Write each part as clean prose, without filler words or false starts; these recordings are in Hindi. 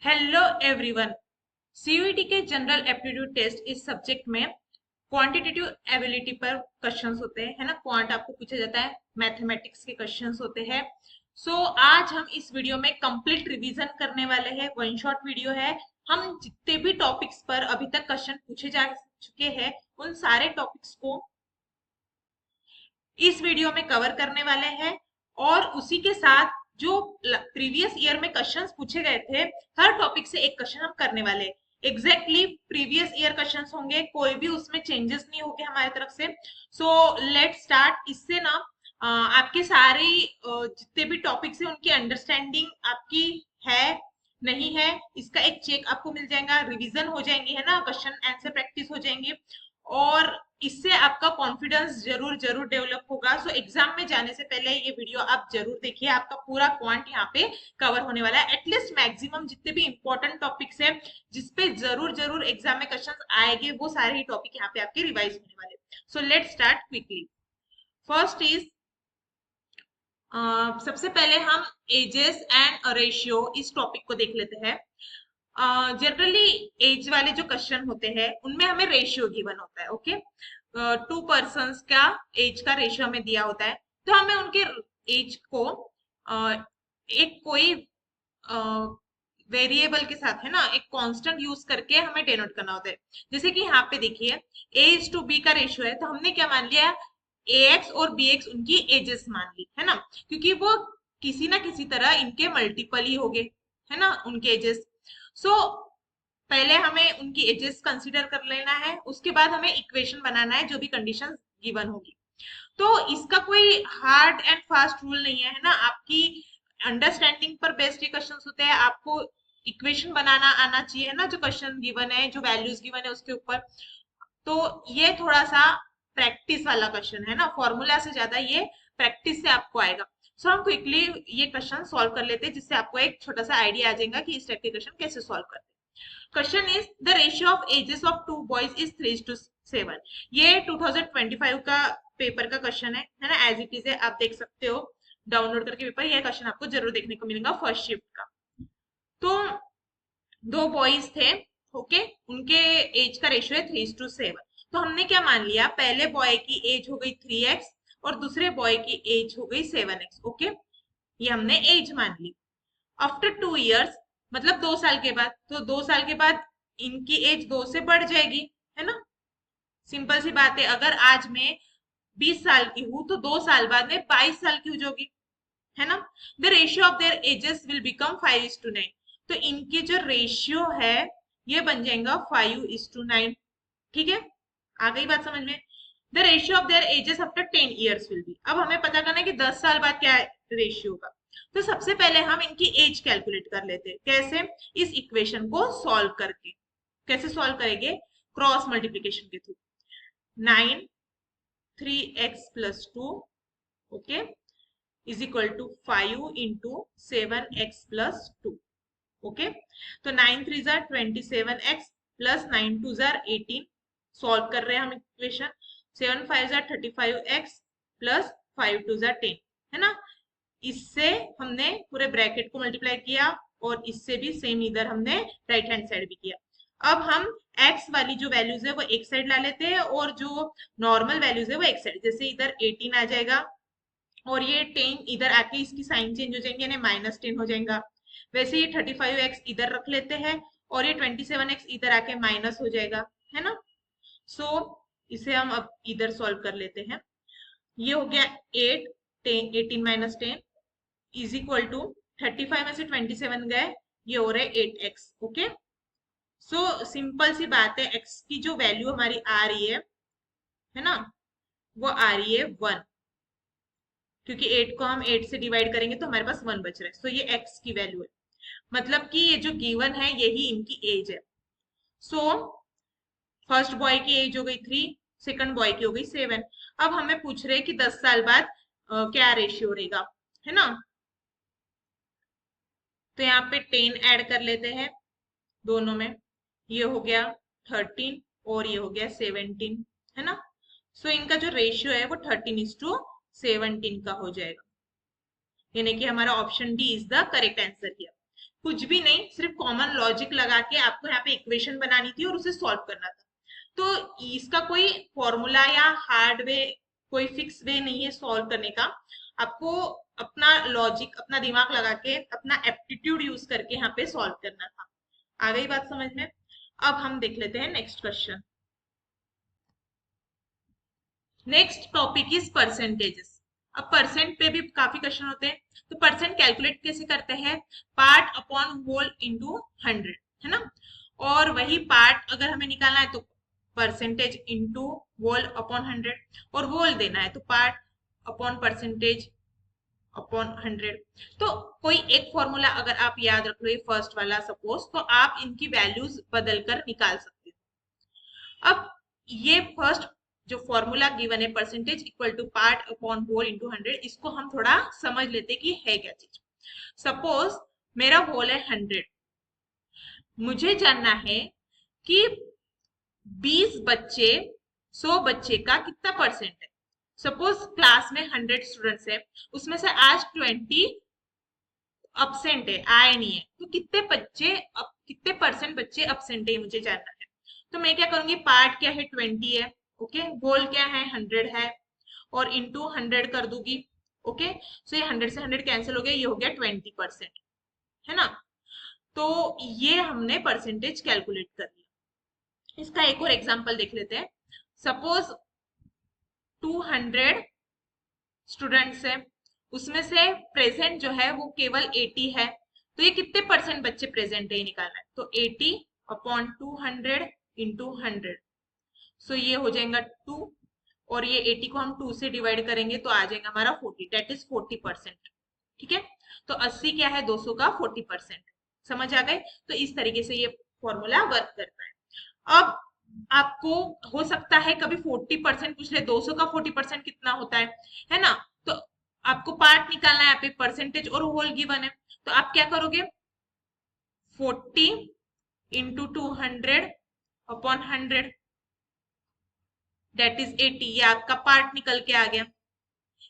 Hello everyone. सीयूईटी के जनरल एप्टीट्यूड टेस्ट इस सब्जेक्ट में क्वांटिटेटिव एबिलिटी पर क्वेश्चंस होते हैं, है ना। क्वांट आपको पूछा जाता है, मैथमेटिक्स के क्वेश्चंस होते हैं। आज हम इस वीडियो में कंप्लीट रिवीजन करने वाले हैं। वन शॉट वीडियो है। हम जितने भी टॉपिक्स पर अभी तक क्वेश्चन पूछे जा चुके हैं उन सारे टॉपिक्स को इस वीडियो में कवर करने वाले हैं। और उसी के साथ जो प्रीवियस ईयर में क्वेश्चंस पूछे गए थे, हर टॉपिक से एक क्वेश्चन हम करने वाले हैं। एग्जैक्टली प्रीवियस ईयर क्वेश्चंस होंगे, कोई भी उसमें चेंजेस नहीं होंगे हमारी तरफ से। Let start. इससे ना आपके सारे जितने भी टॉपिक्स हैं उनकी अंडरस्टैंडिंग आपकी है नहीं है, इसका एक चेक आपको मिल जाएगा। रिवीजन हो जाएंगे, है ना, क्वेश्चन आंसर प्रैक्टिस हो जाएंगे। और इससे आपका कॉन्फिडेंस जरूर जरूर डेवलप होगा। एग्जाम में जाने से पहले ये वीडियो आप जरूर देखिए। आपका पूरा क्वांट यहाँ पे कवर होने वाला है। एटलीस्ट मैक्सिमम जितने भी इंपॉर्टेंट टॉपिक्स है जिसपे जरूर जरूर एग्जाम में क्वेश्चंस आएंगे, वो सारे ही टॉपिक यहाँ पे आपके रिवाइज होने वाले। Let's start quickly. First is, सबसे पहले हम एजेस एंड रेशियो इस टॉपिक को देख लेते हैं। जनरली एज वाले जो क्वेश्चन होते हैं उनमें हमें रेशियो गिवन होता है। ओके, टू पर्सन्स का एज का रेशियो हमें दिया होता है, तो हमें उनके एज को एक कोई वेरिएबल के साथ, है ना, एक कांस्टेंट यूज करके हमें डेनोट करना होता है। जैसे कि यहाँ पे देखिए, एज टू बी का रेशियो है, तो हमने क्या मान लिया, ए एक्स और बी एक्स उनकी एजेस मान ली, है ना, क्योंकि वो किसी ना किसी तरह इनके मल्टीपल ही हो गए, है ना, उनके एजेस। सो पहले हमें उनकी एजेस कंसीडर कर लेना है, उसके बाद हमें इक्वेशन बनाना है जो भी कंडीशन गिवन होगी। तो इसका कोई हार्ड एंड फास्ट रूल नहीं है ना, आपकी अंडरस्टैंडिंग पर बेस्ड ये क्वेश्चंस होते हैं। आपको इक्वेशन बनाना आना चाहिए, है ना, जो क्वेश्चन गिवन है, जो वैल्यूज गिवन है उसके ऊपर। तो ये थोड़ा सा प्रैक्टिस वाला क्वेश्चन है ना, फॉर्मूला से ज्यादा ये प्रैक्टिस से आपको आएगा। हम क्विकली ये क्वेश्चन सॉल्व कर लेते हैं, जिससे आपको एक छोटा सा आइडिया आ जाएगा कि इस टाइप के क्वेश्चन कैसे सॉल्व करते हैं। Question is the ratio of ages of two boys is 3:7। ये 2025 का पेपर का क्वेश्चन है ना, एज इट इज है, आप देख सकते हो डाउनलोड करके पेपर। यह क्वेश्चन आपको जरूर देखने को मिलेगा फर्स्ट शिफ्ट का। तो दो बॉयज थे, ओके, उनके एज का रेशियो है 3:7। तो हमने क्या मान लिया, पहले बॉय की एज हो गई 3x और दूसरे बॉय की एज हो गई 7x। ओके, ये हमने एज मान ली। आफ्टर 2 इयर्स, मतलब 2 साल के बाद, तो 2 साल के बाद इनकी एज 2 से बढ़ जाएगी, है ना। सिंपल सी बात है, अगर आज मैं 20 साल की हूं तो 2 साल बाद में 22 साल की हो जाऊंगी, है ना। The ratio of their edges will become 5:9। तो इनके जो रेशियो है ये बन जाएगा 5:9। ठीक है, आ गई बात समझ में। The ratio of their edges after 10 years will be. अब हमें पता करना है कि 10 साल बाद क्या रेशियो होगा। तो सबसे पहले हम इनकी एज कैलकुलेट कर लेते हैं। कैसे? इस इक्वेशन को सॉल्व करके। कैसे सॉल्व करेंगे? क्रॉस मल्टीप्लीकेशन के through. 9 3x + 2, okay, is equal to 5 × 7x + 2। Okay, तो 9 3 jar 27x plus 9 2 jar 18। Solve कर रहे हैं हम equation. 7 5 jar 35x plus 5 2 jar 10, है ना। इससे हमने पूरे ब्रैकेट को मल्टीप्लाई किया और इससे भी सेम इधर हमने राइट हैंड साइड भी किया। अब हम x वाली जो वैल्यूज है वो एक साइड ला लेते हैं और जो नॉर्मल वैल्यूज है वो एक साइड। जैसे इधर 18 आ जाएगा और ये 10 इधर आके इसकी साइन चेंज हो जाएंगे, यानी -10 हो जाएगा। वैसे ये 35x इधर रख लेते हैं और ये 27x इधर आके माइनस हो जाएगा, है ना। सो इसे हम अब इधर सॉल्व कर लेते हैं। ये हो गया 8 10 18 - 10 इज इक्वल टू 35 में से 27 गए, ये हो रहा है 8x। ओके, सिंपल सी बात है, x की जो वैल्यू हमारी आ रही है ना, वो आ रही है 1, क्योंकि 8 को हम 8 से डिवाइड करेंगे तो हमारे पास 1 बच रहा है। ये x की वैल्यू है, मतलब कि ये जो गिवन है यही इनकी एज है। सो फर्स्ट बॉय की एज हो गई 3, सेकंड बॉय की हो गई 7। अब हमें पूछ रहे हैं कि 10 साल बाद क्या रेशियो रहेगा, है ना। तो यहाँ पे 10 ऐड कर लेते हैं दोनों में, ये हो गया 13 और ये हो गया 17, है ना। इनका जो रेशियो है वो 13:17 का हो जाएगा, यानी कि हमारा option D is the correct answer here. कुछ भी नहीं, सिर्फ कॉमन लॉजिक लगा के आपको यहाँ पे इक्वेशन बनानी थी और उसे सॉल्व करना था। तो इसका कोई फॉर्मूला या हार्ड वे, कोई फिक्स वे नहीं है सॉल्व करने का। आपको अपना लॉजिक, अपना दिमाग लगा के, अपना एप्टीट्यूड यूज करके यहाँ पे सॉल्व करना था। आ गई बात समझ में? अब हम देख लेते हैं next question. Next topic is percentages. अब परसेंट पे भी काफी क्वेश्चन होते हैं। तो परसेंट कैलकुलेट कैसे करते हैं? पार्ट अपॉन होल इंटू 100, है ना। और वही पार्ट अगर हमें निकालना है तो परसेंटेज इंटू होल अपॉन 100, और होल देना है तो पार्ट अपॉन परसेंटेज अपॉन 100। तो कोई एक फॉर्मूला अगर आप याद रख लो, ये फर्स्ट वाला सपोज, तो आप इनकी वैल्यूज बदल कर निकाल सकते हो। अब ये फर्स्ट जो फॉर्मूला गिवन है, percentage equal to part upon whole into 100, इसको हम थोड़ा समझ लेते कि है क्या चीज। सपोज मेरा होल है 100, मुझे जानना है कि 20 बच्चे 100 बच्चे का कितना परसेंट है। सपोज क्लास में 100 स्टूडेंट्स है, उसमें से आज 20 अब्सेंट है, आए नहीं है, तो कितने बच्चे, अब कितने परसेंट बच्चे अब्सेंट है मुझे जानना है। तो मैं क्या करूंगी, पार्ट क्या है 20 है, ओके, होल क्या है 100 है, और इंटू 100 कर दूंगी। ओके, सो ये 100 से 100 कैंसिल हो गया, ये हो गया 20%, है ना। तो ये हमने परसेंटेज कैलकुलेट कर लिया। इसका एक और एग्जांपल देख लेते हैं। सपोज 200 स्टूडेंट्स है, उसमें से प्रेजेंट जो है वो केवल 80 है, तो ये कितने परसेंट बच्चे प्रेजेंट है ये निकालना है। तो 80 अपॉन 200 इंटू 100, सो ये हो जाएगा 2, और ये 80 को हम 2 से डिवाइड करेंगे तो आ जाएगा हमारा 40, डेट इज 40%। ठीक है, तो 80 क्या है, 200 का 40%। समझ आ गए? तो इस तरीके से ये फॉर्मूला वर्क करता है। अब आपको हो सकता है कभी 40% पूछ ले, 200 का 40% कितना होता है ना। तो आपको पार्ट निकालना है, यहाँ पे परसेंटेज और होल गिवन है, तो आप क्या करोगे, 40 इंटू 200 अपॉन 100, डेट इज 80, ये आपका पार्ट निकल के आ गया।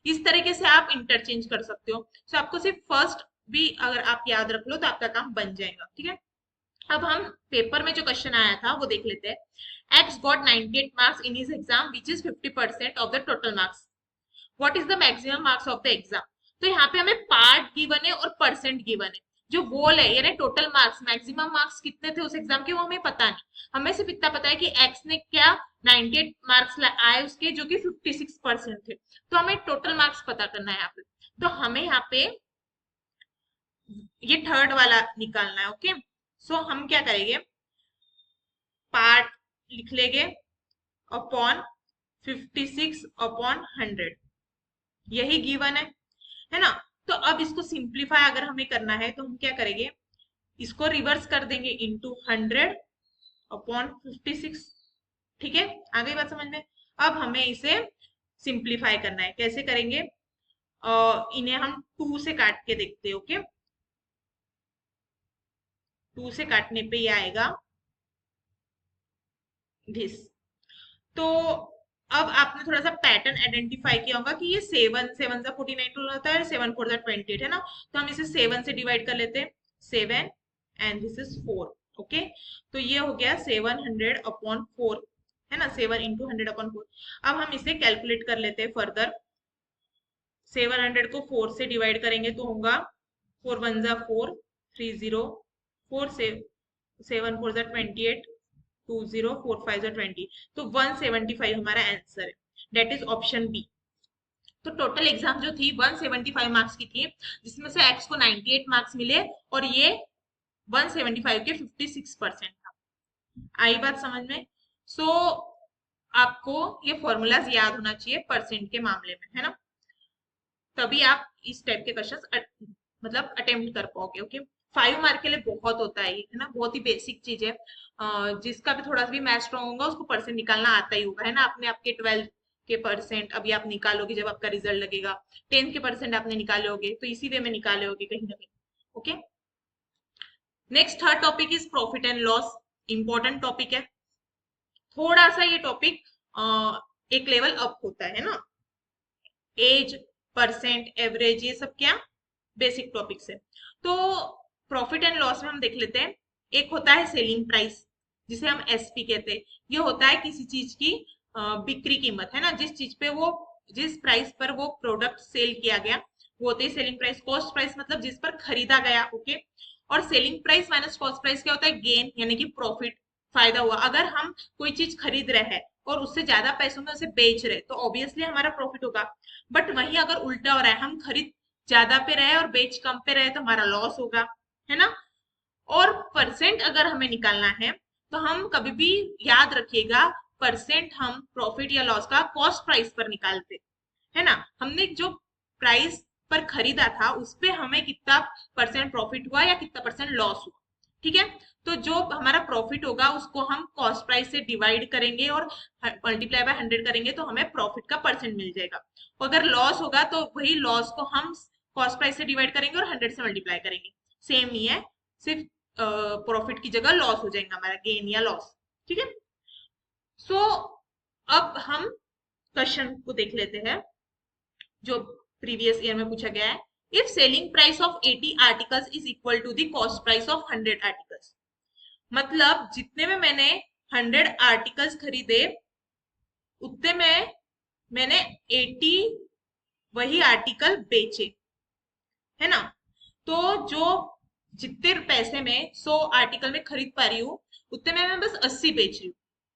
इस तरीके से आप इंटरचेंज कर सकते हो। तो आपको सिर्फ फर्स्ट भी अगर आप याद रख लो तो आपका काम बन जाएगा। ठीक है, अब हम पेपर में जो क्वेश्चन आया था वो देख लेते हैं। X got 98 marks in his exam which is 50% of the total marks, what is the maximum marks of the exam. तो यहाँ पे हमें पार्ट गिवन है और परसेंट गिवन है। जो वोल है यानी टोटल मार्क्स, मैक्सिमम मार्क्स कितने थे उस एग्जाम के वो हमें पता नहीं। हमें सिर्फ इतना पता है कि एक्स ने क्या 98 मार्क्स आए उसके, जो कि 56% थे। तो हमें टोटल मार्क्स पता करना है यहाँ पे। तो हमें यहाँ पे ये थर्ड वाला निकालना है। ओके, सो हम क्या करेंगे, पार्ट लिख लेंगे अपॉन 56 अपॉन 100, यही गिवन है ना। तो अब इसको सिंप्लीफाई अगर हमें करना है तो हम क्या करेंगे, इसको रिवर्स कर देंगे इंटू 100 अपॉन 56। ठीक है, आ गई बात समझ में? अब हमें इसे सिंप्लीफाई करना है, कैसे करेंगे, इन्हें हम 2 से काट के देखते हैं। ओके, 2 से काटने पे ये आएगा दिस। तो अब आपने थोड़ा सा पैटर्न आइडेंटिफाई किया होगा कि ये 7 7 सा 49 होता है, 7 4 सा 28, है ना। तो हम इसे 7 से डिवाइड कर लेते हैं, 7 एंड दिस इज 4। ओके, तो ये हो गया 700 अपॉन 4, है ना, 7 इंटू 100 अपॉन 4। अब हम इसे कैलकुलेट कर लेते हैं फर्दर। 700 को 4 से डिवाइड करेंगे तो होगा 4 1 जा 4, 3 0, 4 से 7 4 जा 28, 2 0, 4 5 जा 20, तो 175 हमारा आंसर है, डेट इज ऑप्शन बी। तो टोटल एग्जाम जो थी 175 मार्क्स की थी, जिसमें से एक्स को 98 मार्क्स मिले और ये 175 के 56% था। आई बात समझ में? सो आपको ये फॉर्मूलाज याद होना चाहिए परसेंट के मामले में, है ना, तभी आप इस टाइप के क्वेश्चंस मतलब अटेम्प्ट कर पाओगे। ओके, 5 मार्क के लिए बहुत होता है ये, है ना, बहुत ही बेसिक चीज है। जिसका भी थोड़ा सा भी मैथ स्ट्रॉन्ग होगा उसको परसेंट निकालना आता ही होगा, है ना। आपने आपके 12 के परसेंट अभी आप निकालोगे जब आपका रिजल्ट लगेगा, 10 के परसेंट आपने निकाले होगे, तो इसी वे में निकाले होगे कहीं ना कहीं। Okay, next third topic is profit and loss. Important topic है थोड़ा सा ये टॉपिक, एक लेवल अप होता है ना। एज, परसेंट, एवरेज, ये सब क्या बेसिक टॉपिक्स है। तो प्रॉफिट एंड लॉस में हम देख लेते हैं। एक होता है सेलिंग प्राइस, जिसे हम एसपी कहते हैं। ये होता है किसी चीज की बिक्री कीमत, है ना, जिस चीज पे वो, जिस प्राइस पर वो प्रोडक्ट सेल किया गया, वो होती है सेलिंग प्राइस। कॉस्ट प्राइस मतलब जिस पर खरीदा गया, ओके। और selling price minus cost price क्या होता है? गेन, यानी कि प्रॉफिट, फायदा हुआ। अगर हम कोई चीज खरीद रहे हैं और उससे ज्यादा पैसों में उसे बेच रहे, तो ऑब्वियसली हमारा प्रॉफिट होगा। बट वहीं अगर उल्टा हो रहा है, हम खरीद ज्यादा पे रहे और बेच कम पे रहे, तो हमारा लॉस होगा, है ना। और परसेंट अगर हमें निकालना है, तो हम कभी भी याद रखिएगा, परसेंट हम प्रॉफिट या लॉस का कॉस्ट प्राइस पर निकालते, है ना। हमने जो प्राइस पर खरीदा था, उस पे हमें कितना परसेंट प्रॉफिट हुआ या कितना परसेंट लॉस हुआ, ठीक है। तो जो हमारा प्रॉफिट होगा उसको हम कॉस्ट प्राइस से डिवाइड करेंगे और मल्टीप्लाई बाय 100 करेंगे, तो हमें प्रॉफिट का परसेंट मिल जाएगा। अगर लॉस होगा तो वही लॉस को हम कॉस्ट प्राइस से डिवाइड करेंगे और 100 से मल्टीप्लाई करेंगे। सेम ही है, सिर्फ प्रॉफिट की जगह लॉस हो जाएगा हमारा, गेन या लॉस, ठीक है। सो अब हम क्वेश्चन को देख लेते हैं जो प्रीवियस ईयर में पूछा गया है। If selling price of 80 articles is equal to the cost price of 100 articles, मतलब जितने में मैंने 100 आर्टिकल्स खरीदे, उतने में मैंने 80 वही आर्टिकल बेचे, है ना। तो जो जितने पैसे में 100 आर्टिकल में खरीद पा रही हूँ, उतने में मैं बस 80 बेच रही हूँ,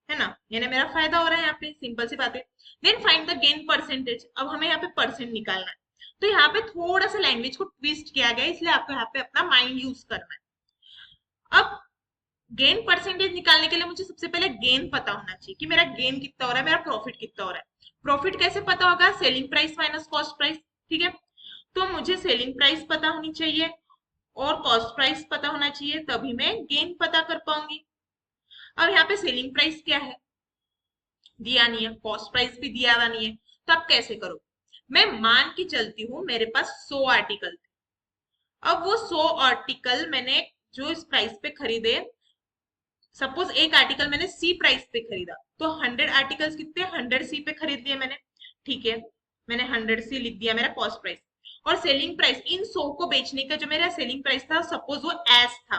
है ना। यानी मेरा फायदा हो रहा है यहाँ पे, सिंपल सी बात है। Then find the gain percentage. अब हमें यहाँ पे परसेंट निकालना है, तो यहाँ पे थोड़ा सा लैंग्वेज को ट्विस्ट किया गया है, इसलिए आपको यहाँ पे अपना माइंड यूज करना है। अब गेन परसेंटेज निकालने के लिए मुझे सबसे पहले गेन पता होना चाहिए कि मेरा गेन कितना हो रहा है, मेरा प्रॉफिट कितना हो रहा है। प्रॉफिट कैसे पता होगा? Selling price minus cost price, ठीक है। तो मुझे सेलिंग प्राइस पता होनी चाहिए और कॉस्ट प्राइस पता होना चाहिए, तभी मैं गेन पता कर पाऊंगी। अब यहाँ पे सेलिंग प्राइस क्या है? दिया नहीं है, कॉस्ट प्राइस भी दिया हुआ नहीं है, तो आप कैसे करो? मैं मान के चलती हूँ मेरे पास 100 आर्टिकल थे। अब वो 100 आर्टिकल मैंने जो इस प्राइस पे खरीदे, सपोज एक आर्टिकल मैंने सी प्राइस पे खरीदा, तो 100 आर्टिकल्स कितने? 100 सी पे खरीद लिए मैंने, ठीक है। मैंने 100 सी लिख दिया मेरा कॉस्ट प्राइस। और सेलिंग प्राइस, इन 100 को बेचने का जो मेरा सेलिंग प्राइस था, सपोज वो एस था,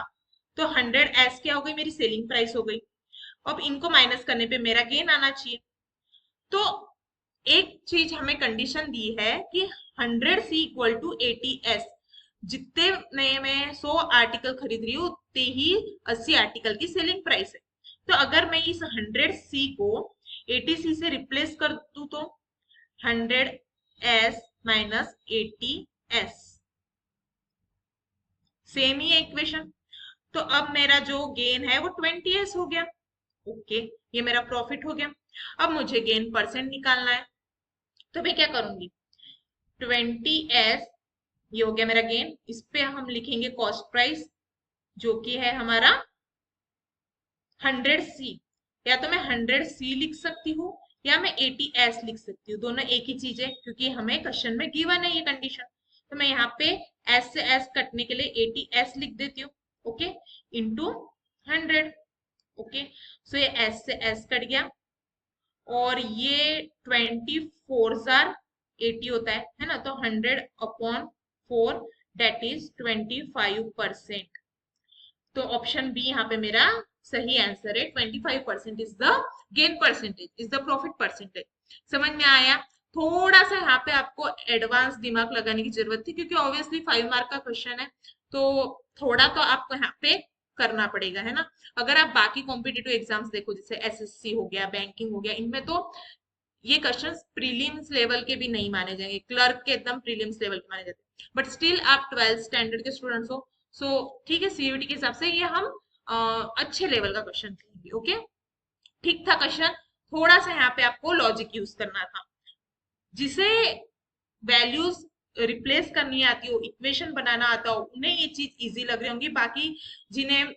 तो 100 एस क्या हो गई? मेरी सेलिंग प्राइस हो गई। अब इनको माइनस करने पे मेरा गेन आना चाहिए। तो एक चीज हमें कंडीशन दी है कि 100 सी इक्वल टू 80 एस। जितने में मैं 100 आर्टिकल खरीद रही हूँ, उतने ही 80 आर्टिकल की सेलिंग प्राइस है। तो अगर मैं इस 100 सी को 80 सी से रिप्लेस कर दूं, तो 100 एस माइनस 80 एस, सेम ही इक्वेशन। तो अब मेरा जो गेन है वो 20 एस हो गया, ओके। ये मेरा प्रॉफिट हो गया। अब मुझे गेन परसेंट निकालना है, तो मैं क्या करूंगी? 20 एस, ये हो गया मेरा गेन। इस पे हम लिखेंगे कॉस्ट प्राइस, जो कि है हमारा 100 सी। या तो मैं 100 सी लिख सकती हूँ या मैं 80 एस लिख सकती हूँ, दोनों एक ही चीज है, क्योंकि हमें क्वेश्चन में गिवन है ये कंडीशन। तो मैं यहाँ पे एस से एस कटने के लिए 80 एस लिख देती हूँ, ओके, इंटू 100, ओके। सो ये एस से एस कट गया, और ये 24/80 होता है ना। तो 100/4, डेट इज 25%। तो ऑप्शन बी यहाँ पे मेरा सही आंसर है। 25% is the gain percentage, is the profit percentage. समझ में आया? थोड़ा सा यहाँ पे आपको एडवांस दिमाग लगाने की जरूरत थी, क्योंकि ऑब्वियसली 5 मार्क का क्वेश्चन है, तो थोड़ा तो आपको यहाँ पे करना पड़ेगा, है ना। अगर आप बाकी कॉम्पिटिटिव एग्जाम्स देखो, जैसे एसएससी हो गया, बैंकिंग हो गया, इनमें तो ये क्वेश्चंस प्रीलिम्स लेवल के भी नहीं माने जाएंगे, क्लर्क के एकदम प्रीलिम्स लेवल के माने जाते हैं। बट स्टिल आप 12th स्टैंडर्ड के स्टूडेंट्स हो, सो ठीक है, सीयूटी के हिसाब से ये हम अच्छे लेवल का क्वेश्चन कहेंगे, ओके। ठीक था क्वेश्चन। थोड़ा सा यहाँ पे आपको लॉजिक यूज करना था। जिसे वैल्यूज रिप्लेस करनी आती हो, इक्वेशन बनाना आता हो, उन्हें ये चीज इजी लग रही होंगी। बाकी जिन्हें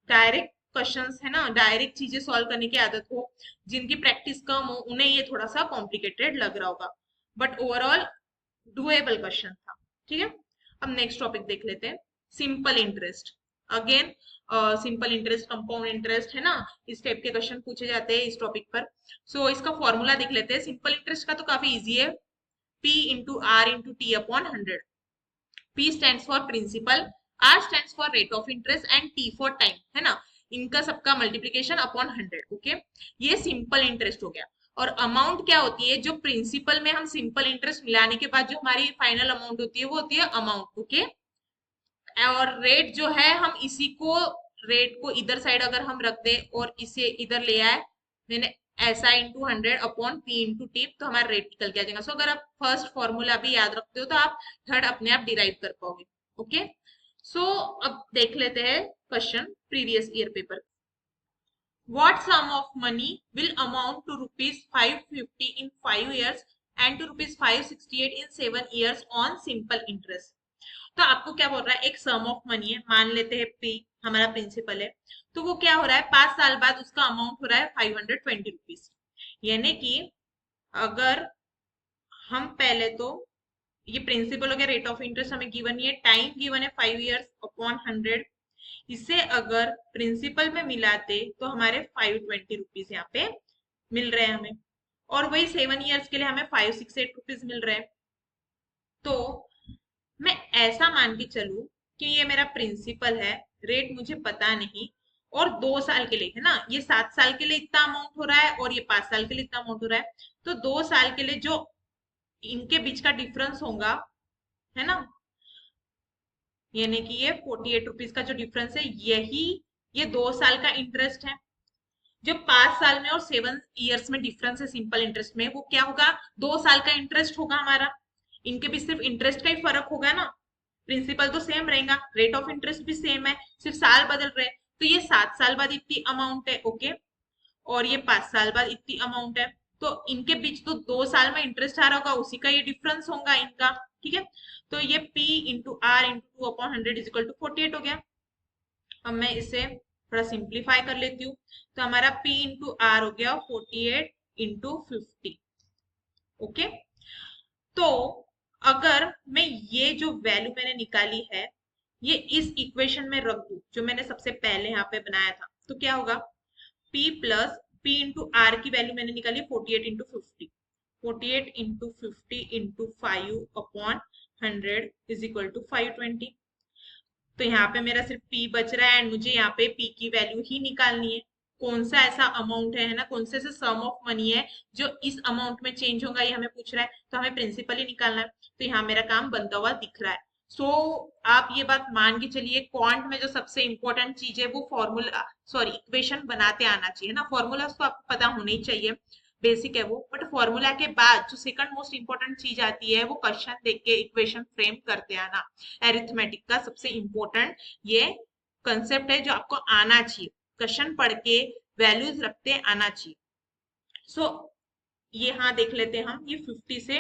डायरेक्ट क्वेश्चंस है ना, डायरेक्ट चीजें सॉल्व करने की आदत हो, जिनकी प्रैक्टिस कम हो, उन्हें ये थोड़ा सा कॉम्प्लिकेटेड लग रहा होगा। बट ओवरऑल डुएबल क्वेश्चन था, ठीक है। अब नेक्स्ट टॉपिक देख लेते हैं, simple interest. Again simple interest, compound interest, है ना, इस टाइप के क्वेश्चन पूछे जाते हैं इस टॉपिक पर। सो इसका फॉर्मूला देख लेते हैं। सिंपल इंटरेस्ट का तो काफी इजी है, P into R into T upon 100। P stands for principal, R stands for rate of interest and T for time, है ना, इनका सबका मल्टीप्लीकेशन अपॉन 100। ओके, ये सिंपल इंटरेस्ट हो गया। और अमाउंट क्या होती है, जो प्रिंसिपल में हम सिंपल इंटरेस्ट मिलाने के बाद जो हमारी फाइनल अमाउंट होती है वो होती है अमाउंट। ओके, और रेट जो है हम इसी को, रेट को इधर साइड अगर हम रख दे और इसे इधर ले आए, मैंने ऐसा into 100 upon P into T, तो हमारा रेट निकल के आ जाएगा। सो अगर आप फर्स्ट फॉर्मूला भी याद रखते हो तो आप थर्ड अपने आप डिराइव कर पाओगे। ओके, सो अब देख लेते हैं question previous year paper. What sum of money will amount to rupees 550 in 5 years and to rupees 568 in 7 years on simple interest? तो आपको क्या बोल रहा है, एक सम ऑफ मनी है, मान लेते हैं पी हमारा प्रिंसिपल है, तो वो क्या हो रहा है, 5 साल बाद उसका अमाउंट हो रहा है 520 रुपीज। यानी कि अगर हम पहले तो, ये प्रिंसिपल हो गया, रेट ऑफ इंटरेस्ट हमें गिवन है, टाइम गिवन है 5 years अपॉन 100, इसे अगर प्रिंसिपल में मिलाते तो हमारे 520 रुपीज यहाँ पे मिल रहे हैं हमें, और वही 7 years के लिए हमें 568 रुपीज मिल रहे हैं। तो मैं ऐसा मान के चलूं कि ये मेरा प्रिंसिपल है, रेट मुझे पता नहीं, और 2 साल के लिए है ना, ये 7 साल के लिए इतना अमाउंट हो रहा है और ये 5 साल के लिए इतना अमाउंट हो रहा है, तो 2 साल के लिए जो इनके बीच का डिफरेंस होगा, है ना, यानी कि ये 48 रुपीज का जो डिफरेंस है, यही ये 2 साल का इंटरेस्ट है। जो 5 साल में और 7 years में डिफरेंस है सिंपल इंटरेस्ट में, वो क्या होगा, 2 साल का इंटरेस्ट होगा हमारा। इनके भी सिर्फ इंटरेस्ट का ही फर्क होगा ना, प्रिंसिपल तो सेम रहेगा, रेट ऑफ इंटरेस्ट भी सेम है, सिर्फ साल बदल रहे हैं। तो ये 7 साल बाद इतनी अमाउंट है, ओके, और ये 5 साल बाद इतनी अमाउंट है, तो इनके बीच तो 2 साल में इंटरेस्ट आ रहा होगा, उसी का ये डिफरेंस होगा इनका। ठीक है, तो ये P into R into 2/100 is equal to 48 हो गया। अब मैं इसे थोड़ा सिंप्लीफाई कर लेती हूँ, तो हमारा P इंटू आर हो गया 48 इंटू 50। ओके, तो अगर मैं ये जो वैल्यू मैंने निकाली है ये इस इक्वेशन में रख दूं जो मैंने सबसे पहले यहाँ पे बनाया था, तो क्या होगा, P plus P into R की वैल्यू मैंने निकाली 48 into 50, 48 into 50 into 5/100 is equal to 520। तो यहाँ पे मेरा सिर्फ P बच रहा है एंड मुझे यहाँ पे P की वैल्यू ही निकालनी है। कौन सा ऐसा अमाउंट है ना, कौन से ऐसे सम ऑफ मनी है जो इस अमाउंट में चेंज होगा, ये हमें पूछ रहा है, तो हमें प्रिंसिपल ही निकालना है। तो यहाँ मेरा काम बनता हुआ दिख रहा है। सो आप ये बात मान के चलिए, क्वांट में जो सबसे इंपॉर्टेंट चीज है वो फॉर्मूला, सॉरी इक्वेशन बनाते आना चाहिए ना, फॉर्मूला तो आपको पता होना ही चाहिए, बेसिक है वो, बट फॉर्मूला के बाद जो सेकंड मोस्ट इंपॉर्टेंट चीज आती है वो क्वेश्चन देख के इक्वेशन फ्रेम करते आना। एरिथमेटिक का सबसे इंपॉर्टेंट ये कंसेप्ट है जो आपको आना चाहिए, क्वेश्चन पढ़ के वैल्यूज रखते आना चाहिए। सो ये हाँ देख लेते हैं हम, ये 50 से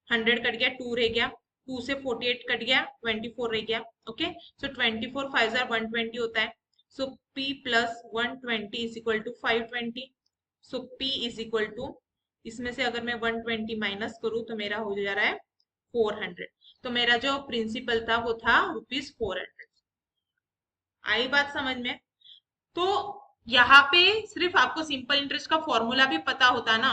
100 कट गया, 2 रह गया, 2 से 48 कट गया, 24 रह गया। ओके, सो 24 5 120 होता है। So P plus 120 is equal to 520। So P is equal to, इसमें से अगर मैं 120 माइनस करूँ तो मेरा हो जा रहा है 400। तो मेरा जो प्रिंसिपल था वो था ₹400। आई बात समझ में? तो यहाँ पे सिर्फ आपको सिंपल इंटरेस्ट का फॉर्मूला भी पता होता ना,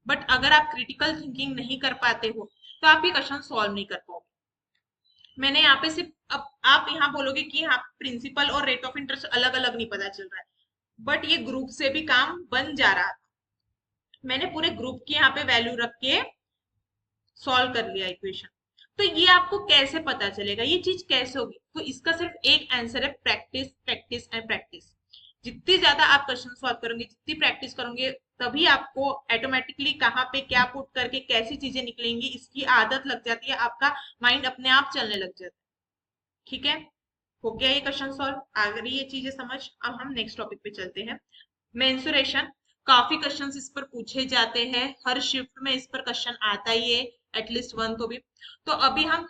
बट अगर आप क्रिटिकल थिंकिंग नहीं कर पाते हो तो आप ये क्वेश्चन सॉल्व नहीं कर पाओगे। मैंने यहाँ पे सिर्फ, अब आप यहाँ बोलोगे कि हाँ प्रिंसिपल और रेट ऑफ इंटरेस्ट अलग अलग नहीं पता चल रहा है, बट ये ग्रुप से भी काम बन जा रहा था। मैंने पूरे ग्रुप की यहाँ पे वैल्यू रख के सॉल्व कर लिया इक्वेशन। तो ये आपको कैसे पता चलेगा, ये चीज कैसे होगी, तो इसका सिर्फ एक आंसर है, प्रैक्टिस प्रैक्टिस एंड प्रैक्टिस। जितनी ज्यादा आप क्वेश्चन सॉल्व करोगे, जितनी प्रैक्टिस करोगे, तभी आपको ऑटोमेटिकली कहाँ पे क्या पुट करके कैसी चीजें निकलेंगी इसकी आदत लग जाती है, आपका माइंड अपने आप चलने लग जाता है। ठीक है, हो गया ये क्वेश्चन सॉल्व, आ गई ये चीजें समझ। अब हम नेक्स्ट टॉपिक पे चलते हैं, मेंसुरेशन। काफी क्वेश्चंस इस पर पूछे जाते हैं, हर शिफ्ट में इस पर क्वेश्चन आता ही है, एटलीस्ट वन तो भी। तो अभी हम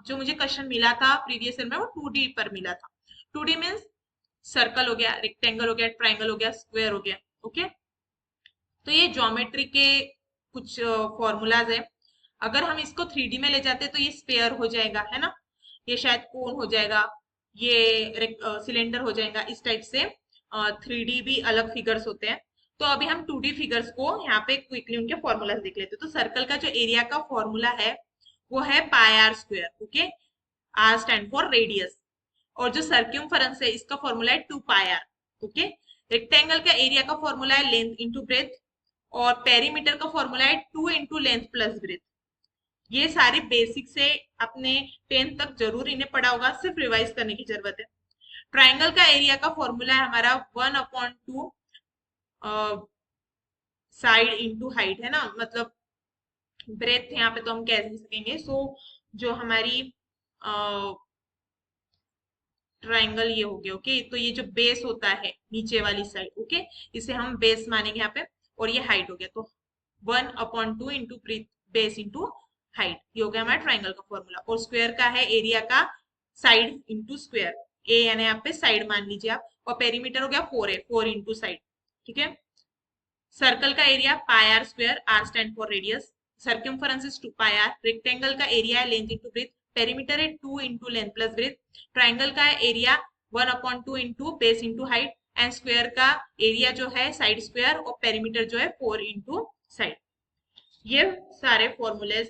जो मुझे क्वेश्चन मिला था प्रीवियस ईयर में वो 2D पर मिला था। 2D मीन्स सर्कल हो गया, रेक्टेंगल हो गया, ट्राइंगल हो गया, स्क्वायर हो गया। ओके, तो ये ज्योमेट्री के कुछ फॉर्मूलाज है। अगर हम इसको 3D में ले जाते तो ये स्पेयर हो जाएगा, है ना, ये शायद कोन हो जाएगा, ये सिलेंडर हो जाएगा, इस टाइप से 3D भी अलग फिगर्स होते हैं। तो अभी हम 2D फिगर्स को यहाँ पे क्विकली उनके फॉर्मूलाज देख लेते हैं। तो सर्कल का जो एरिया का फॉर्मूला है वो है pi R square. Okay, R stand for radius, और जो सर्क्यूमफरेंस है इसका फॉर्मूला है 2 पाई आर। ओके, रेक्टेंगल का एरिया का फॉर्मूला है लेंथ इंटू ब्रेथ, और पेरीमीटर का फॉर्मूला है 2 इंटू लेंथ प्लस ब्रेथ। ये सारी बेसिक से अपने 10th तक जरूर इन्हें पढ़ा होगा, सिर्फ रिवाइज करने की जरूरत है। ट्राइंगल का एरिया का फॉर्मूला है हमारा 1/2 साइड इंटू हाइट, है ना, मतलब ब्रेथ यहाँ पे तो हम कह नहीं सकेंगे। सो जो हमारी ट्राइंगल ये हो गया। ओके, तो ये जो बेस होता है नीचे वाली साइड, ओके, इसे हम बेस मानेंगे यहाँ पे, और ये हाइट हो गया। तो 1/2 इंटू बेस इंटू हाइट, ये हो गया हमारा ट्राइंगल का फॉर्मूला। और स्क्वायर का है एरिया का साइड इंटू स्क्वायर, ए यानी यहाँ पे साइड मान लीजिए आप, और पेरीमीटर हो गया 4 है, 4 इंटू साइड। ठीक है, सर्कल का area pi R square, R stand for radius, circumference is 2 pi R, rectangle का एरिया है लेंथ इंटू ब्रेथ, पेरीमीटर है 2 into length plus breadth, triangle का area 1/2 into base into height, and square का एरिया जो है साइड स्क्वायर, और पेरीमीटर जो है 4 इंटू साइड। ये सारे फॉर्मूले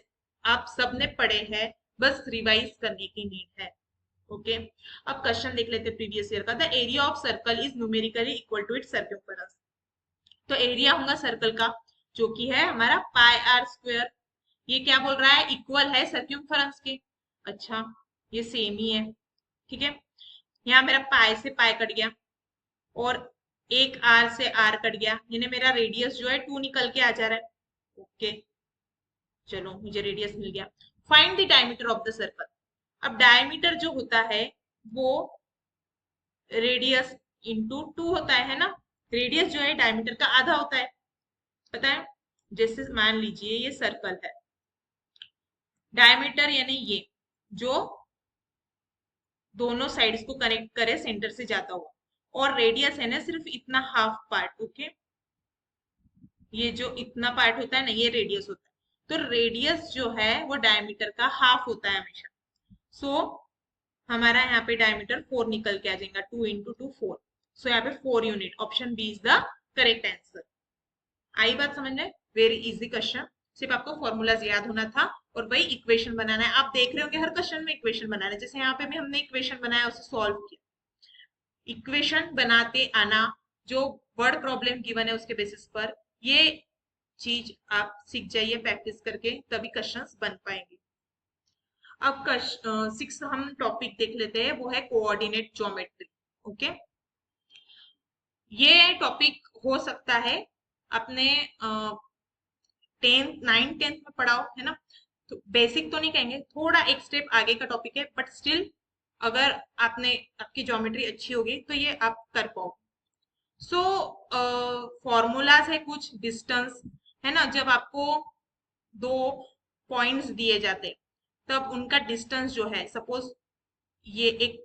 आप सबने पढ़े हैं, बस रिवाइज करने की नीड है। ओके, अब क्वेश्चन देख लेते हैं प्रीवियस ईयर का। The area of circle is numerically equal to its circumference. तो एरिया होगा सर्कल का जो कि है हमारा पाई आर स्क्वायर। ये क्या बोल रहा है, इक्वल है सर्क्यूमफरेंस के। अच्छा, ये सेम ही है। ठीक है, यहाँ मेरा पाई से पाई कट गया, और एक आर से आर कट गया, यानी मेरा रेडियस जो है 2 निकल के आ जा रहा है। ओके, चलो मुझे रेडियस मिल गया। Find the diameter of the circle. अब डायमीटर जो होता है वो रेडियस इंटू 2 होता है ना। रेडियस जो है डायमीटर का आधा होता है, पता है। जैसे मान लीजिए ये सर्कल है, डायमीटर यानी ये जो दोनों साइड्स को कनेक्ट करे सेंटर से जाता हुआ, और रेडियस है ना सिर्फ इतना हाफ पार्ट। ओके, ये जो इतना पार्ट होता है ना, ये रेडियस होता है। तो रेडियस जो है वो डायमीटर का हाफ होता है हमेशा। सो हमारा यहाँ पे डायमीटर 4 निकल के आ जाएगा, 2 इंटू 2 4। सो यहाँ पे 4 unit, option B is the correct answer. आई बात समझ में? वेरी इजी क्वेश्चन, सिर्फ आपको फॉर्मूलाज याद होना था और वही इक्वेशन बनाना है। आप देख रहे होंगे हर क्वेश्चन में इक्वेशन बनाना है, जैसे यहाँ पे भी हमने इक्वेशन बनाया, उसे सॉल्व किया। इक्वेशन बनाते आना, जो वर्ड प्रॉब्लम गिवन है उसके बेसिस पर, ये चीज आप सीख जाइए प्रैक्टिस करके, तभी क्वेश्चंस बन पाएंगे। अब 6 हम टॉपिक देख लेते हैं, वो है कोऑर्डिनेट ज्योमेट्री। ओके, ये टॉपिक हो सकता है अपने 10th 9th 10th में पढ़ाओ, है ना। तो बेसिक तो नहीं कहेंगे, थोड़ा एक स्टेप आगे का टॉपिक है, बट स्टिल अगर आपकी ज्योमेट्री अच्छी होगी तो ये आप कर पाओ। सो फॉर्मूलाज है कुछ, डिस्टेंस, है ना, जब आपको दो पॉइंट्स दिए जाते तब उनका डिस्टेंस जो है, सपोज ये एक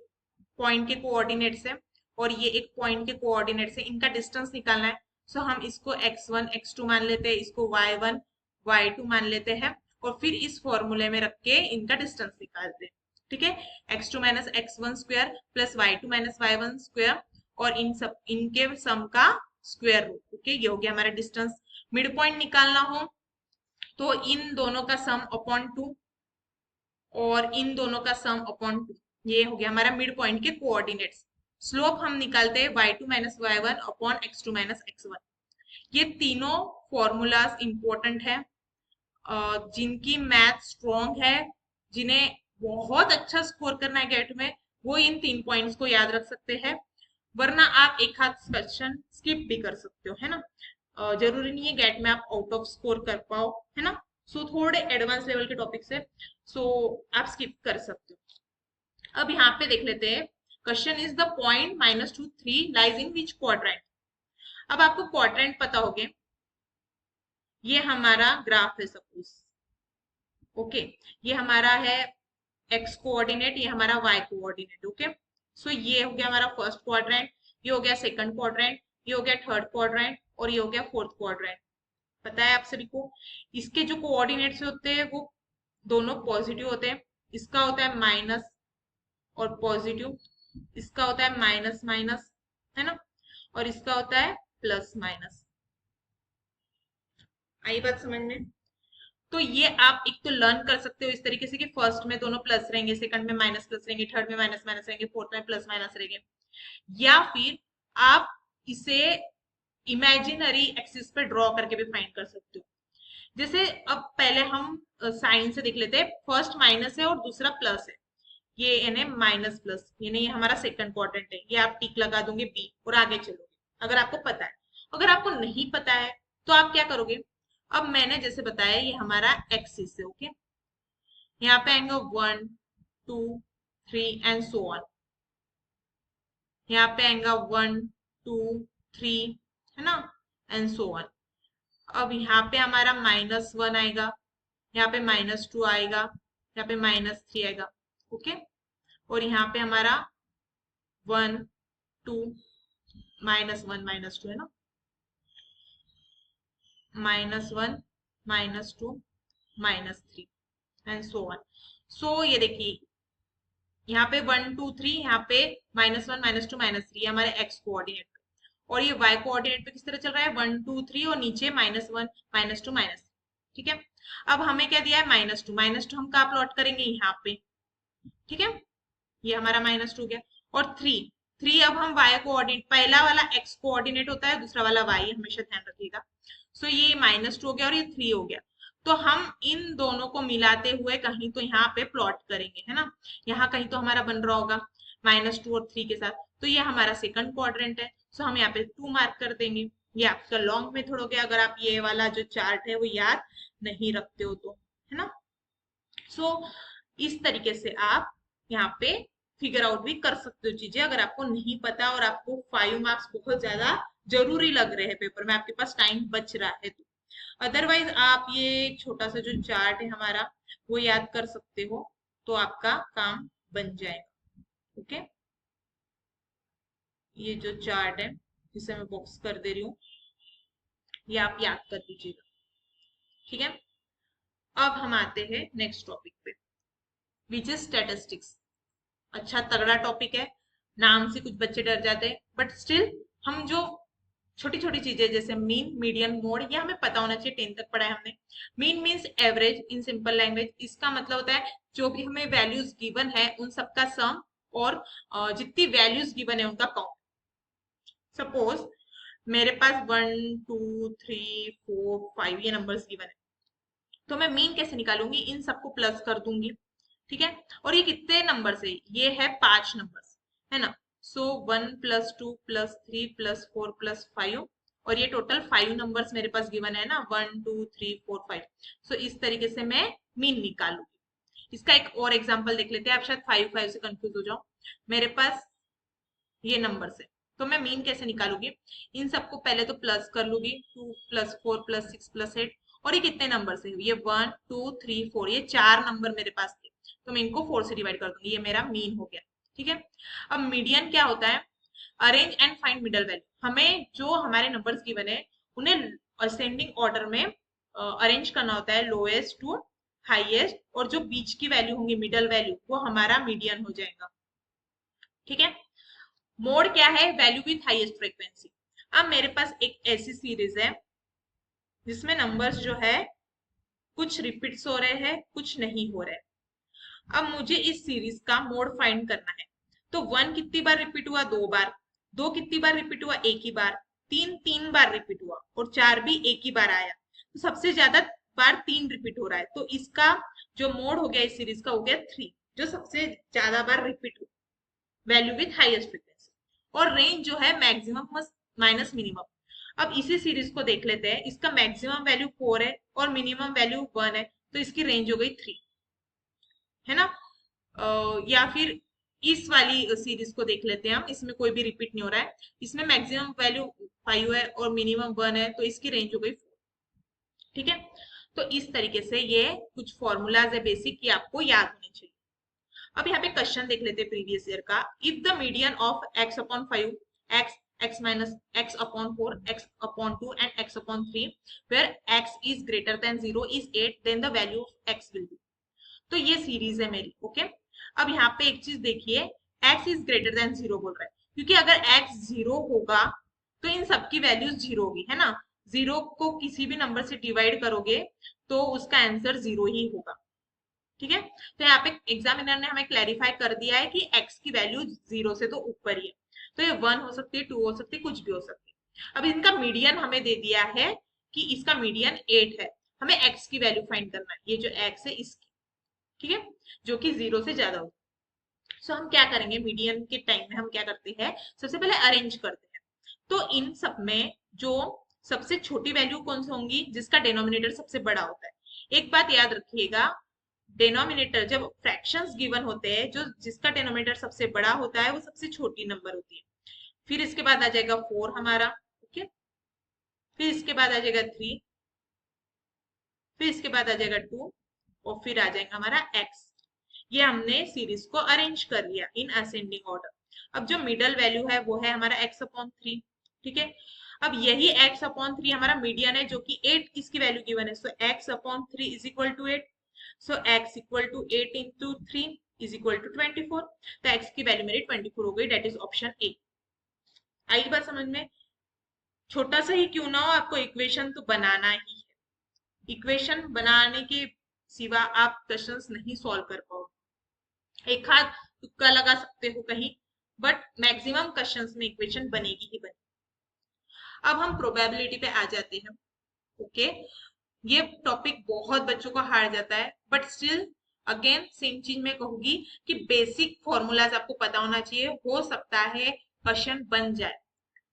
पॉइंट के कोऑर्डिनेट्स है और ये एक पॉइंट के कोऑर्डिनेट्स है, इनका डिस्टेंस निकालना है। सो हम इसको x1 x2 मान लेते हैं, इसको y1 y2 मान लेते हैं, और फिर इस फॉर्मूले में रख के इनका डिस्टेंस निकालते हैं। ठीक है, x2 minus x1 square plus y2 minus y1 square, और इन सब इनके सम का स्क्वायर रूट। ओके, ये हो गया हमारा डिस्टेंस। मिड पॉइंट निकालना हो तो इन दोनों का सम अपॉन 2, और इन दोनों का सम अपॉन 2, ये हो गया हमारा मिड पॉइंट के कोऑर्डिनेट्स। स्लोप हम निकालते हैं y2 minus y1 upon x2 minus x1। ये तीनों फॉर्मूलाज इंपॉर्टेंट है, जिनकी मैथ स्ट्रॉन्ग है, जिन्हें बहुत अच्छा स्कोर करना है गेट में, वो इन 3 पॉइंट्स को याद रख सकते हैं, वरना आप एक हाथ क्वेश्चन स्किप भी कर सकते हो, है ना। जरूरी नहीं है गेट में आप आउट ऑफ स्कोर कर पाओ, है ना। सो थोड़े एडवांस लेवल के टॉपिक से सो आप स्किप कर सकते हो। अब यहाँ पे देख लेते हैं, question is the point -2 3 lies in which quadrant. अब आपको क्वाड्रेंट पता होगे, ये हमारा ग्राफ है सपोज। ओके, ये हमारा है एक्स कोऑर्डिनेट, ये हमारा वाई कोऑर्डिनेट। ओके, सो ये हो गया हमारा फर्स्ट क्वाड्रेंट, ये हो गया सेकंड क्वाड्रेंट, ये हो गया थर्ड क्वाड्रेंट, और ये हो गया फोर्थ क्वाड्रेंट। पता है आप सभी को, इसके जो कोऑर्डिनेट्स होते हैं वो दोनों पॉजिटिव होते हैं। इसका होता है माइनस और पॉजिटिव, इसका होता है माइनस माइनस, है ना, और इसका होता है प्लस माइनस। आई बात समझ में? तो ये आप एक तो लर्न कर सकते हो इस तरीके से कि फर्स्ट में दोनों प्लस रहेंगे, सेकंड में माइनस प्लस रहेंगे, थर्ड में माइनस माइनस रहेंगे, फोर्थ में प्लस माइनस रहेंगे। या फिर आप इसे इमेजिनरी एक्सिस पे ड्रॉ करके भी फाइंड कर सकते हो। जैसे अब पहले हम साइन से देख लेते हैं, फर्स्ट माइनस है और दूसरा प्लस है, ये यानी माइनस प्लस, यानी ये हमारा सेकंड क्वाड्रेंट है, ये आप टिक लगा दोगे बी और आगे चलोगे अगर आपको पता है। अगर आपको नहीं पता है तो आप क्या करोगे, अब मैंने जैसे बताया ये हमारा एक्सिस है, ओके, यहाँ पे आएंगे 1 2 3 एंड सो ऑन, यहाँ पे आएगा 1 2 3, है ना, एंड सो ऑन। अब यहाँ पे हमारा -1 आएगा, यहाँ पे -2 आएगा, यहाँ पे -3 आएगा, ओके। और यहाँ पे हमारा 1 2 -1 -2 है ना, -1 -2 -3 एंड सो ऑन। सो ये देखिए यहाँ पे 1 2 3, यहाँ पे -1 -2 -3 हमारे एक्स कोऑर्डिनेट पे, और ये वाई कोऑर्डिनेट पे किस तरह चल रहा है 1 2 3 और नीचे -1 -2 -3, ठीक है। अब हमें क्या दिया है -2, -2 हम कहाँ प्लॉट करेंगे यहाँ पे, ठीक है, ये हमारा -2 गया। और 3 3 अब हम y कोऑर्डिनेट, पहला वाला x कोऑर्डिनेट होता है, दूसरा वाला y, हमेशा ध्यान रखिएगा। सो ये -2 हो गया और ये 3 हो गया। तो हम इन दोनों को मिलाते हुए कहीं तो यहाँ पे प्लॉट करेंगे, है ना, यहाँ कहीं तो हमारा बन रहा होगा -2 और 3 के साथ, तो ये हमारा सेकंड क्वाड्रेंट है। सो हम यहाँ पे 2 मार्क कर देंगे। ये आपका लॉन्ग मेथड हो गया, अगर आप ये वाला जो चार्ट है वो याद नहीं रखते हो तो, है ना। सो इस तरीके से आप यहाँ पे फिगर आउट भी कर सकते हो चीजें, अगर आपको नहीं पता और आपको 5 मार्क्स बहुत ज्यादा जरूरी लग रहे हैं पेपर में, आपके पास टाइम बच रहा है तो। अदरवाइज आप ये छोटा सा जो चार्ट है हमारा वो याद कर सकते हो, तो आपका काम बन जाएगा, ओके। ये जो चार्ट है जिसे मैं बॉक्स कर दे रही हूँ, ये आप याद कर दीजिएगा, ठीक है। अब हम आते हैं नेक्स्ट टॉपिक पे, विच इज स्टैटिस्टिक्स। अच्छा तगड़ा टॉपिक है, नाम से कुछ बच्चे डर जाते हैं, बट स्टिल हम जो छोटी छोटी चीजें जैसे मीन मीडियन मोड, ये हमें पता होना चाहिए, 10 तक पढ़ा है हमने। Mean means average in simple language, इसका मतलब होता है जो भी हमें वैल्यूज गिवन है उन सबका सम, और जितनी वैल्यूज गिवन है उनका काउंट। सपोज मेरे पास 1 2 3 4 5 ये नंबर्स गिवन है, तो मैं मीन कैसे निकालूंगी, इन सबको प्लस कर दूंगी, ठीक है। और ये कितने नंबर है, ये है 5 नंबर्स, है ना। सो 1 + 2 + 3 + 4 + 5, और ये टोटल 5 नंबर्स मेरे पास गिवन है ना, 1 2 3 4 5। सो इस तरीके से मैं मीन निकालूंगी। इसका एक और एग्जांपल देख लेते हैं, आप शायद 5 5 से कंफ्यूज हो जाओ। मेरे पास ये नंबर्स है, तो मैं मीन कैसे निकालूंगी, इन सबको पहले तो प्लस कर लूंगी, 2 + 4 + 6 + 8। और ये कितने नंबर है, ये 1 2 3 4, ये 4 नंबर मेरे पास थे, तो मैं इनको 4 से डिवाइड कर दूंगी, ये मेरा मीन हो गया, ठीक है। अब मीडियन क्या होता है, arrange and find middle value, हमें जो हमारे नंबर्स गिवन है उन्हें असेंडिंग ऑर्डर में अरेंज करना होता है, लोएस्ट टू हाईएस्ट, और जो बीच की वैल्यू होंगी मिडल वैल्यू वो हमारा मीडियन हो जाएगा, ठीक है। मोड क्या है, वैल्यू विथ हाईएस्ट फ्रीक्वेंसी। अब मेरे पास एक ऐसी सीरीज है जिसमें नंबर्स जो है कुछ रिपीट्स हो रहे हैं कुछ नहीं हो रहे। अब मुझे इस सीरीज का मोड फाइंड करना है, तो 1 कितनी बार रिपीट हुआ, 2 बार, 2 कितनी बार रिपीट हुआ, 1 ही बार, 3 3 बार रिपीट हुआ, और 4 भी 1 ही बार आया, तो सबसे ज्यादा बार 3 रिपीट हो रहा है, तो इसका जो मोड हो गया इस सीरीज का हो गया 3, जो सबसे ज्यादा बार रिपीट हुआ, वैल्यू विथ हाईएस्ट फ्रीक्वेंसी। और रेंज जो है मैक्सिमम माइनस मिनिमम। अब इसी सीरीज को देख लेते हैं, इसका मैक्सिमम वैल्यू 4 है और मिनिमम वैल्यू 1 है, तो इसकी रेंज हो गई 3, है ना। या फिर इस वाली सीरीज को देख लेते हैं हम, इसमें कोई भी रिपीट नहीं हो रहा है, इसमें मैक्सिमम वैल्यू 5 है और मिनिमम 1 है, तो इसकी रेंज हो गई 4, ठीक है। तो इस तरीके से ये कुछ फॉर्मूलाज है बेसिक, ये आपको याद होने चाहिए। अब यहाँ पे क्वेश्चन देख लेते हैं प्रीवियस ईयर का, if the median of x/5, x x minus x/4, x/2 and x/3 where x is greater than 0 is 8, then the value of x will be। तो ये सीरीज है मेरी, ओके। अब यहाँ पे एक चीज देखिए, x इज ग्रेटर देन 0 बोल रहा है, क्योंकि अगर x 0 होगा तो इन सबकी वैल्यूज 0 होगी, है ना। जीरो को किसी भी नंबर से डिवाइड करोगे तो उसका आंसर जीरो ही होगा। ठीक है, तो यहाँ पे एग्जामिनर ने हमें क्लैरिफाई कर दिया है कि x की वैल्यू जीरो से तो ऊपर ही है, तो ये वन हो सकती है, टू हो सकती है, कुछ भी हो सकती है। अब इनका मीडियन हमें दे दिया है कि इसका मीडियन 8 है, हमें x की वैल्यू फाइंड करना है, ये जो x है इसकी, ठीक है, जो कि जीरो से ज्यादा हो। सो हम क्या करेंगे, मीडियन के टाइम में हम क्या करते हैं, सबसे पहले अरेंज करते हैं। तो इन सब में जो सबसे छोटी वैल्यू कौन सी होंगी, जिसका डिनोमिनेटर सबसे बड़ा होता है। एक बात याद रखिएगा, डिनोमिनेटर जब फ्रैक्शंस गिवन होते हैं, जो जिसका डिनोमिनेटर सबसे बड़ा होता है वो सबसे छोटी नंबर होती है। फिर इसके बाद आ जाएगा 4 हमारा, ओके, फिर इसके बाद आ जाएगा 3, फिर इसके बाद आ जाएगा 2, और फिर आ जाएगा हमारा x। ये हमने सीरीज को अरेंज कर लिया इन असेंडिंग ऑर्डर। अब जो मिडल वैल्यू है वो है हमारा x अपॉन 3, ठीक है। अब यही x अपॉन 3 हमारा मीडियन है, जो कि 8 इसकी वैल्यू गिवन है, so x upon 3 is equal to 8। So x equal to 8 into 3 is equal to 24। तो x की वैल्यू मेरी 24 हो गई, डेट इज ऑप्शन ए। आई बात समझ में? छोटा सा ही क्यों ना हो, आपको इक्वेशन तो बनाना ही है। इक्वेशन बनाने के सिवा आप क्वेश्चंस नहीं सॉल्व कर पाओगे। एक हाथ तुक्का लगा सकते हो कहीं, बट मैक्सिमम क्वेश्चंस में इक्वेशन बनेगी ही बनेगी। अब हम प्रोबेबिलिटी पे आ जाते हैं, ओके। ये टॉपिक बहुत बच्चों को हार्ड जाता है, बट स्टिल अगेन सेम चीज मैं कहूंगी कि बेसिक फॉर्मूलाज आपको पता होना चाहिए, हो सकता है क्वेश्चन बन जाए।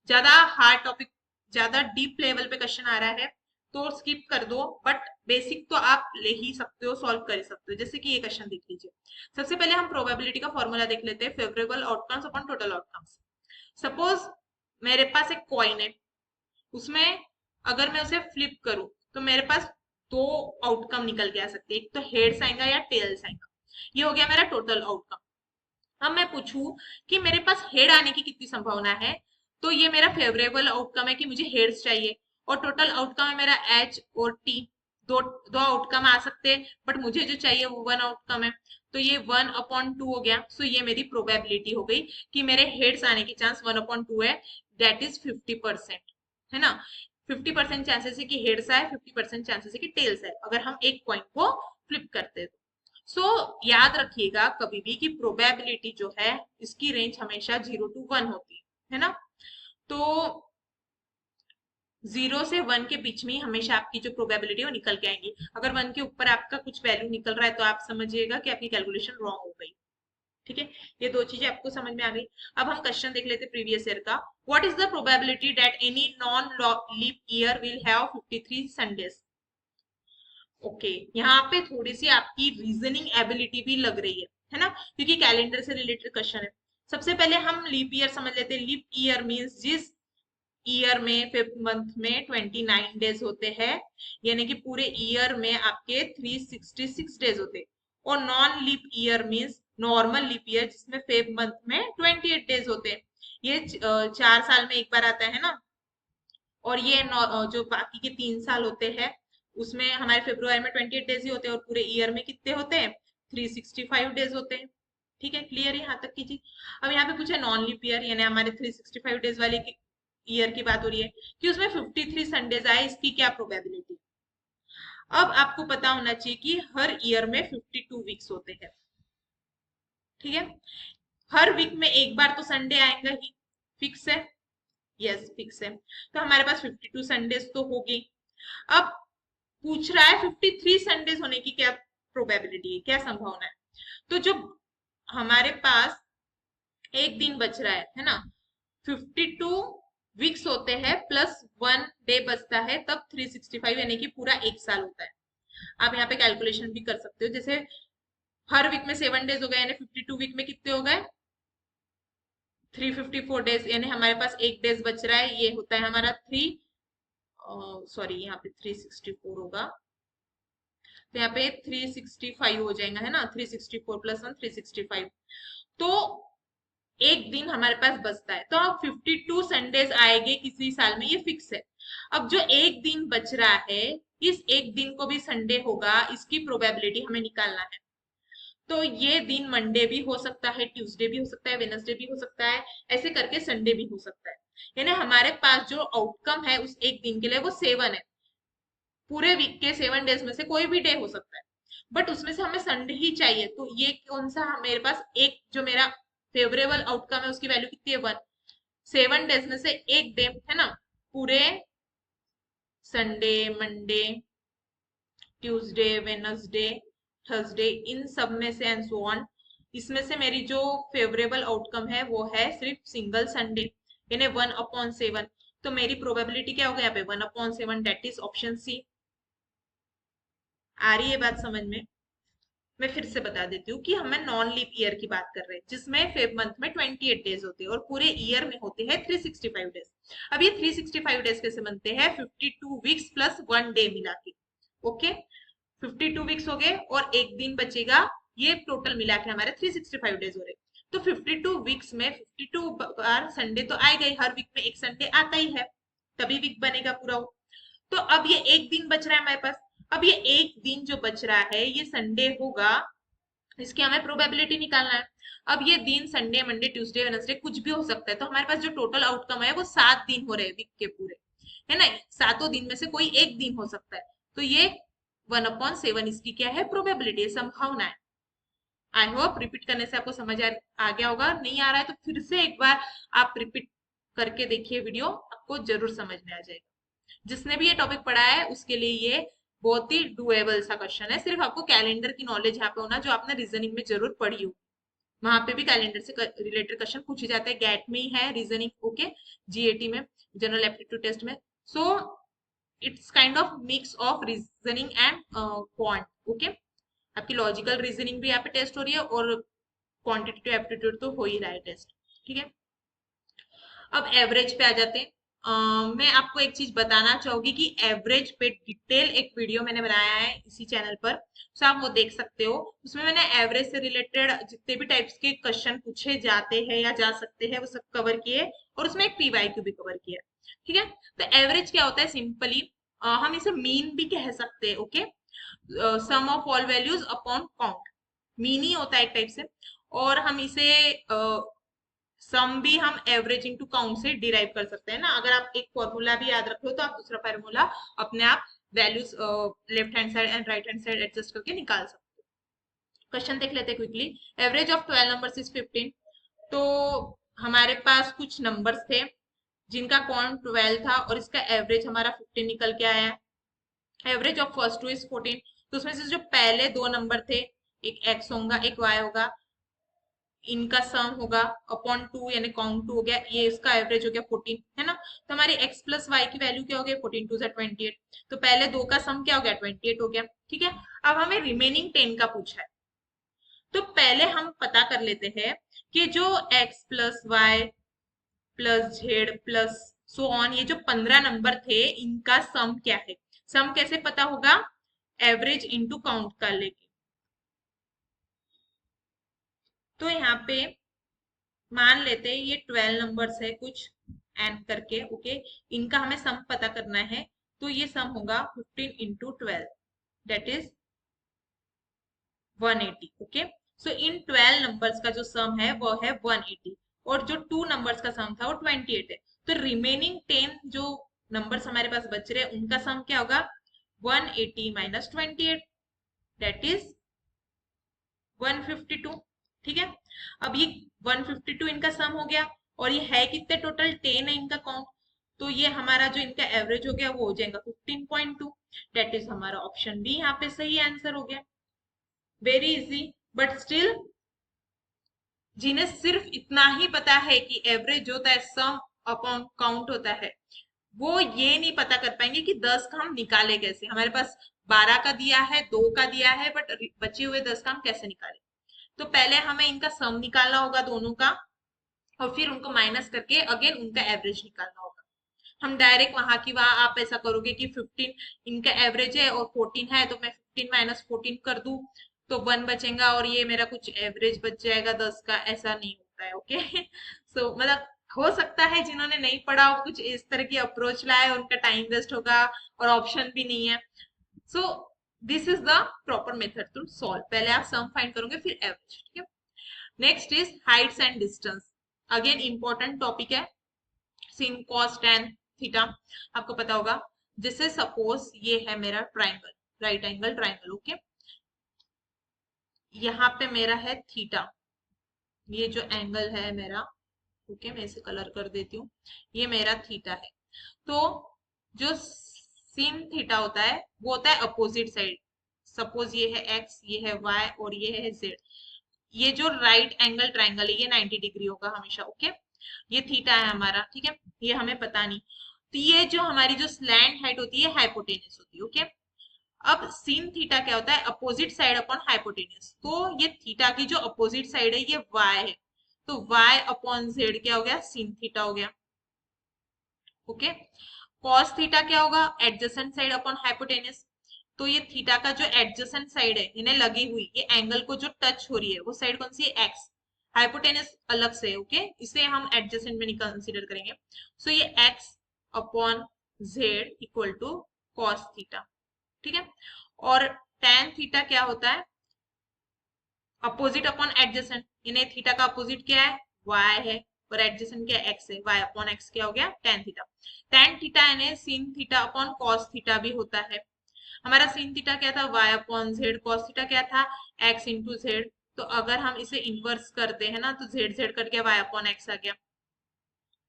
ज्यादा हार्ड टॉपिक, ज्यादा डीप लेवल पे क्वेश्चन आ रहा है तो स्किप कर दो, बट बेसिक तो आप ले ही सकते हो, सॉल्व कर ही सकते हो। जैसे कि ये क्वेश्चन देख लीजिए। सबसे पहले हम प्रोबेबिलिटी का फॉर्मूला देख लेते हैं, favourable outcomes upon total outcomes. Suppose मेरे पास एक कॉइन है, उसमें अगर मैं उसे फ्लिप करूं तो मेरे पास दो आउटकम निकल के आ सकते हैं, एक तो हेड्स आएगा या टेल्स आएगा। ये हो गया मेरा टोटल आउटकम। अब मैं पूछूं कि मेरे पास हेड आने की कितनी संभावना है, तो ये मेरा फेवरेबल आउटकम है कि मुझे हेड्स चाहिए, और टोटल आउटकम है मेरा एच और टी। दो दो आउटकम आ सकते हैं, बट मुझे जो चाहिए वो वन आउटकम है, तो ये 1/2 हो गया। सो ये मेरी प्रोबेबिलिटी हो गई कि मेरे हेड्स आने की चांस 1/2 है, दैट इज 50%, है ना। 50% चांसेस है कि हेड्स आए, 50% चांसेस है कि टेल्स आए, अगर हम एक पॉइंट को फ्लिप करते हैं। सो याद रखिएगा कभी भी कि प्रोबेबिलिटी जो है इसकी रेंज हमेशा 0 to 1 होती है ना। तो 0 से 1 के बीच में ही हमेशा आपकी जो प्रोबेबिलिटी है वो निकल के आएंगी। अगर 1 के ऊपर आपका कुछ वैल्यू निकल रहा है तो आप समझिएगा कि आपकी कैलकुलेशन रॉन्ग हो गई। ठीक है, ये दो चीजें आपको समझ में आ गई। अब हम क्वेश्चन देख लेते प्रीवियस ईयर का। What is the probability that any non leap year will have 53 Sundays? Okay, यहाँ पे थोड़ी सी आपकी रीजनिंग एबिलिटी भी लग रही है ना, क्योंकि कैलेंडर से रिलेटेड क्वेश्चन है। सबसे पहले हम लीप ईयर समझ लेते हैं। लीप ईयर मींस जिस ईयर में फिफ्थ मंथ में 29 डेज होते हैं, यानी कि पूरे ईयर में आपके 366 डेज होते हैं। और non leap year means normal leap year, जिसमें फेब मंथ में 28 डेज होते हैं। ये 4 साल में एक बार आता है ना। और ये जो बाकी के 3 साल होते हैं उसमें हमारे फेब्रुआरी में 28 डेज ही होते हैं, और पूरे ईयर में कितने होते हैं, 365 डेज होते हैं। ठीक है, क्लियर है यहाँ तक कीजिए। अब यहाँ पे कुछ है नॉन लीप ईयर, यानी हमारे 365 डेज वाले ईयर की बात हो रही है कि उसमें 53 संडेज आए, इसकी क्या प्रोबेबिलिटी। अब आपको पता होना चाहिए कि हर ईयर में 52 वीक्स होते हैं, ठीक है। हर वीक में एक बार तो संडे आएगा ही, फिक्स है, यस फिक्स है। तो हमारे पास 52 संडेज तो होगी। अब पूछ रहा है 53 संडेज होने की क्या प्रोबेबिलिटी है, क्या संभावना है। तो जो हमारे पास एक दिन बच रहा है ना, 52 वीक्स होते हैं प्लस 1 डे बचता है, तब 365 यानी कि पूरा एक साल होता है। आप यहाँ पे कैलकुलेशन भी कर सकते हो, जैसे हर वीक में 7 डेज हो गए, यानी 52 वीक में कितने हो गए, 354 डेज, यानी हमारे पास एक डेज बच रहा है, ये होता है हमारा 3, सॉरी यहाँ पे 364 होगा, तो यहाँ पे 365 हो जाएगा, है ना। 364 प्लस 1 365, तो एक दिन हमारे पास बचता है। तो अब 52 संडेज आएंगे किसी साल में, ये फिक्स है। अब जो एक दिन बच रहा है, इस एक दिन को भी संडे होगा, इसकी प्रोबेबिलिटी हमें निकालना है। तो ये दिन मंडे भी हो सकता है, ट्यूसडे भी हो सकता है, वेनसडे भी हो सकता है, ऐसे करके संडे भी हो सकता है। यानी हमारे पास जो आउटकम है उस एक दिन के लिए वो 7 है। पूरे वीक के 7 डेज में से कोई भी डे हो सकता है, बट उसमें से हमें संडे ही चाहिए। तो ये कौन सा मेरे पास एक जो मेरा फेवरेबल आउटकम है उसकी वैल्यू कितनी है 1। 7 डेज में से एक डे है ना, पूरे Sunday, Monday, Tuesday, Wednesday, Thursday, इन सब में से एंड सो ऑन, इसमें से मेरी जो फेवरेबल आउटकम है वो है सिर्फ सिंगल संडे, यानी 1/7। तो मेरी प्रोबेबिलिटी क्या होगा यहाँ पे 1/7, डेट इज ऑप्शन सी। आ रही है बात समझ में? मैं फिर से बता देती हूँ कि हमें नॉन लीप ईयर की बात कर रहे हैं, जिसमें फेब मंथ में 28 डेज होते हैं और पूरे ईयर में होते हैं 365 डेज। अब ये 365 डेज कैसे बनते हैं? 52 वीक्स प्लस 1 डे मिला के। ओके, 52 वीक्स हो गए और एक दिन बचेगा, ये टोटल मिला के हमारे 365 डेज हो रहे। तो 52 वीक्स में 52 बार संडे तो आएगा ही, हर वीक में एक संडे आता ही है, तभी वीक बनेगा पूरा। तो अब ये एक दिन बच रहा है हमारे पास। अब ये एक दिन जो बच रहा है ये संडे होगा, इसकी हमें प्रोबेबिलिटी निकालना है। अब ये दिन संडे, मंडे, ट्यूसडे, वेडनेसडे कुछ भी हो सकता है। तो हमारे पास जो टोटल आउटकम है वो 7 दिन हो रहे हैं वीक के पूरे, है ना। सातों दिन में से कोई एक दिन हो सकता है। तो ये 1/7 इसकी क्या है? प्रोबेबिलिटी, संभावना है। आई होप रिपीट करने से आपको समझ आ गया होगा। नहीं आ रहा है तो फिर से एक बार आप रिपीट करके देखिए वीडियो, आपको जरूर समझ में आ जाएगा। जिसने भी ये टॉपिक पढ़ा है उसके लिए ये बहुत ही डुएबल सा क्वेश्चन है। सिर्फ आपको कैलेंडर की नॉलेज यहाँ पे होना, जो आपने रीजनिंग में जरूर पढ़ी हो। वहां पे भी कैलेंडर से रिलेटेड क्वेश्चन पूछे जाते हैं, गैट में ही है रीजनिंग, ओके, जीएटी में, जनरल एप्टीट्यूड टेस्ट में। So it's kind of mix of reasoning and quant, okay. आपकी लॉजिकल रीजनिंग भी यहाँ पे टेस्ट हो रही है और क्वांटिटेटिव एप्टीट्यूड तो हो ही रहा है टेस्ट, ठीक है। अब एवरेज पे आ जाते हैं। मैं आपको एक चीज बताना चाहूंगी कि एवरेज पे डिटेल एक वीडियो मैंने बनाया है इसी चैनल पर, तो आप वो देख सकते हो। उसमें मैंने एवरेज से रिलेटेड जितने भी टाइप्स के क्वेश्चन पूछे जाते हैं या जा सकते हैं वो सब कवर किए, और उसमें एक पीवाईक्यू भी कवर किया, ठीक है। तो एवरेज क्या होता है? सिंपली हम इसे मीन भी कह सकते हैं, okay. Sum of all values upon count, mean ही होता है एक टाइप से। और हम इसे सम भी हम एवरेज इनटू काउंट से डिराइव कर सकते हैं ना। अगर आप एक फॉर्मूला भी याद रखो तो आप दूसरा फॉर्मूला अपने आप values left hand side and right hand side adjust करके निकाल सकते हो। क्वेश्चन देख लेते हैं quickly. Average of 12 numbers is 15। तो हमारे पास कुछ नंबर्स थे जिनका कौन 12 था और इसका एवरेज हमारा 15 निकल के आया है। Average of first two is 14। तो उसमें से जो पहले दो नंबर थे, एक x होगा एक y होगा, इनका सम होगा अपॉन 2, यानी काउंट 2 हो गया, ये इसका एवरेज हो गया 14, है ना। तो हमारी x प्लस वाई की वैल्यू क्या हो गई? 14 2 28। तो पहले दो का सम क्या हो गया? 28 हो गया, ठीक है। अब हमें रिमेनिंग 10 का पूछा है। तो पहले हम पता कर लेते हैं कि जो x plus Y plus Z plus so on, ये जो 15 नंबर थे इनका सम क्या है? सम कैसे पता होगा? एवरेज इंटू काउंट कर लेके। तो यहाँ पे मान लेते हैं ये 12 नंबर्स है कुछ एन करके, ओके। इनका हमें सम पता करना है। तो ये सम होगा 15 into 12, that is 180, okay. So in 12 numbers का जो सम है वो है 180, और जो 2 नंबर्स का सम था वो 28 है। तो रिमेनिंग 10 जो नंबर्स हमारे पास बच रहे हैं उनका सम क्या होगा? 180 माइनस 28, दैट इज 152, ठीक है। अब ये 152 इनका सम हो गया, और ये है कितने टोटल? 10 है इनका काउंट। तो ये हमारा जो इनका एवरेज हो गया वो हो जाएगा 15.2, डेट इज हमारा ऑप्शन बी यहाँ पे सही आंसर हो गया। वेरी इजी, बट स्टिल जिन्हें सिर्फ इतना ही पता है कि एवरेज होता है सम अपॉन काउंट होता है, वो ये नहीं पता कर पाएंगे कि 10 का हम निकाले कैसे। हमारे पास 12 का दिया है, 2 का दिया है, बट बचे हुए 10 का हम कैसे निकाले? तो पहले हमें इनका सम निकालना होगा दोनों का, और फिर उनको माइनस करके अगेन उनका एवरेज निकालना होगा। हम डायरेक्ट वहां की वहां आप ऐसा करोगे कि 15 इनका एवरेज है और 14 है, तो मैं 15 माइनस 14 कर दूं तो 1 बचेगा, और ये मेरा कुछ एवरेज बच जाएगा 10 का। ऐसा नहीं होता है, ओके। सो मतलब हो सकता है जिन्होंने नहीं पढ़ा वो कुछ इस तरह की अप्रोच लाए, उनका टाइम वेस्ट होगा और ऑप्शन भी नहीं है। So this is the proper method to solve. पहले आप सम फाइंड करोगे फिर एवरेज, ठीक है। Next is heights and distance. Again important topic है। sin cos tan थीटा आपको पता होगा। जैसे सपोज ये है मेरा triangle, right angle triangle, okay. यहाँ पे मेरा है थीटा, ये जो एंगल है मेरा, ओके, मैं इसे कलर कर देती हूँ, ये मेरा थीटा है। तो जो sin थीटा होता है वो होता है अपोजिट साइड। सपोज ये है x, ये है y और ये है z। ये जो राइट एंगल ट्राइंगल है ये 90 डिग्री होगा हमेशा, ओके। ये थीटा है हमारा, ठीक है, ये हमें पता नहीं। तो ये जो हमारी जो स्लैंट हाइट होती है हाइपोटेनस होती है, ओके। अब sin थीटा क्या होता है, अपोजिट साइड अपॉन हाइपोटेनस। तो ये थीटा की जो अपोजिट साइड है ये y है, तो y अपॉन z क्या हो गया, sin थीटा हो गया, ओके। cos थीटा क्या होगा, एडजेसेंट साइड अपॉन हाइपोटेनस। तो ये थीटा का जो एडजेसेंट साइड है इन्हें लगी हुई ये एंगल को जो टच हो रही है वो साइड कौन सी है, x। हाइपोटेनस अलग से, ओके, इसे हम एडजेसेंट में नहीं कंसीडर करेंगे। सो ये x अपॉन z equal to cos theta, ठीक है। और tan थीटा क्या होता है, अपोजिट अपॉन एडजेसेंट। इन्हें थीटा का अपोजिट क्या है, y है, और एडजेसेंट क्या है, x है। y अपॉन x क्या हो गया, tan थीटा। tan थीटा यानी sin theta upon cos theta भी होता है। हमारा sin थीटा क्या था, y upon z, cos theta क्या था, x इंटू जेड। तो अगर हम इसे इन्वर्स करते हैं ना तो z z कट गया, y अपॉन x आ गया,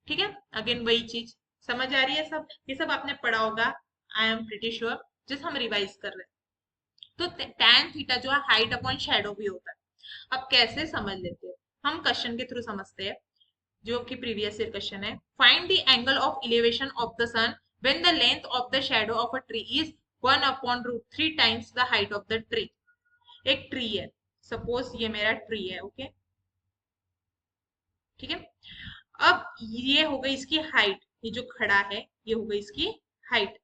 ठीक है। अगेन वही चीज समझ आ रही है सब, ये सब आपने पढ़ा होगा, आई एम प्रिटी श्योर, जिस हम रिवाइज कर रहे हैं। तो tan थीटा जो है हाइट अपॉन शेडो भी होता है। अब कैसे समझ लेते हैं, हम क्वेश्चन के थ्रू समझते हैं, जो कि प्रीवियस ईयर क्वेश्चन है। Find the angle of elevation of the sun when the length of the shadow of a tree is 1 upon root 3 times the height of the tree. एक ट्री है, सपोज ये मेरा ट्री है, ओके, ठीक है। अब ये हो गई इसकी हाइट, ये जो खड़ा है ये हो गई इसकी हाइट।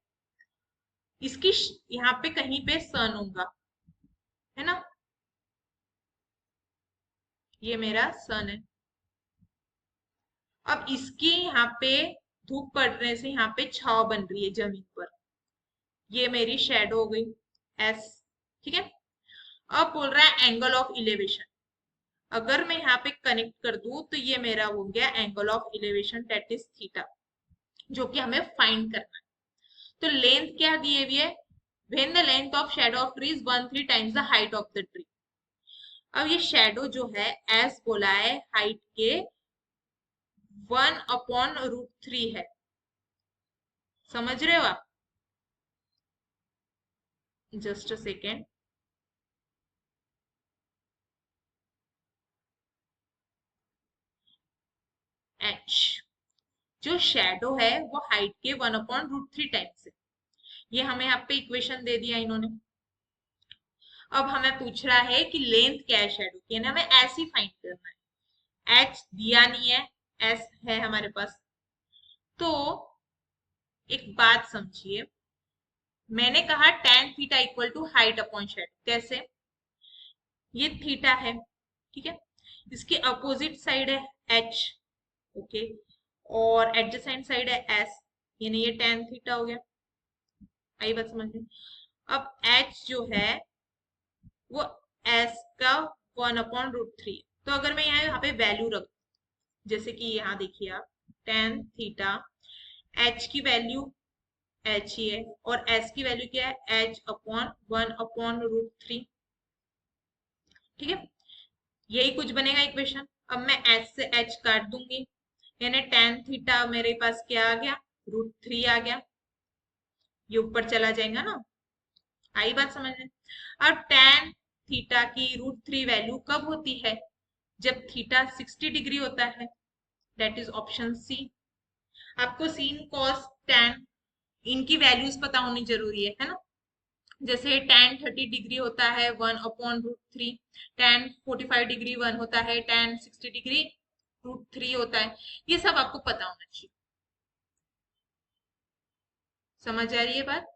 इसकी यहाँ पे कहीं पे सन होगा, है ना, ये मेरा सन है। अब इसकी यहाँ पे धूप पड़ने से यहाँ पे छाव बन रही है जमीन पर, ये मेरी शेडो हो गई एस, ठीक है। अब बोल रहा है एंगल ऑफ इलेवेशन, अगर मैं यहाँ पे कनेक्ट कर दूं तो ये मेरा हो गया angle of elevation, that is theta, जो कि हमें फाइंड करना है। तो लेंथ क्या दी हुई है, when the length of shadow of tree is 1/3 times the height of the tree. अब ये शैडो जो है एस बोला है हाइट के 1 अपॉन रूट 3 है, समझ रहे हो आप, जस्ट अ सेकेंड। एच जो शैडो है वो हाइट के 1 अपॉन रूट 3 टाइम्स है, ये हमें यहाँ पे इक्वेशन दे दिया इन्होंने। अब हमें पूछ रहा है कि लेंथ क्या है शैडो की, हमें ऐसे ही फाइंड करना है। एच दिया नहीं है, एस है हमारे पास। तो एक बात समझिए, मैंने कहा tan theta equal to height upon shadow, कैसे, ये थीटा है, ठीक है, इसकी अपोजिट साइड है एच, ओके, और एडजेसेंट साइड है एस, यानी ये tan थीटा हो गया। आई बात समझ में। अब एच जो है वो एस का 1 अपॉन रूट 3। तो अगर मैं यहाँ पे वैल्यू रख, जैसे कि यहाँ देखिए आप, tan थीटा, एच की वैल्यू एच ही है और एस की वैल्यू क्या है, एच अपॉन 1 अपॉन रूट 3, ठीक है। यही कुछ बनेगा इक्वेशन। अब मैं एच से एच काट दूंगी, यानी tan थीटा मेरे पास क्या आ गया, रूट 3 आ गया, ये ऊपर चला जाएगा ना, आई बात समझ में। अब tan थीटा की रूट 3 वैल्यू कब होती है, जब थीटा 60 डिग्री होता है, दैट इज ऑप्शन सी। आपको sin cos tan इनकी वैल्यूज पता होनी जरूरी है ना। जैसे tan 30 डिग्री होता है 1 अपॉन रूट 3, tan 45 डिग्री 1 होता है, tan 60 डिग्री रूट 3 होता है, ये सब आपको पता होना चाहिए। समझ आ रही है बात।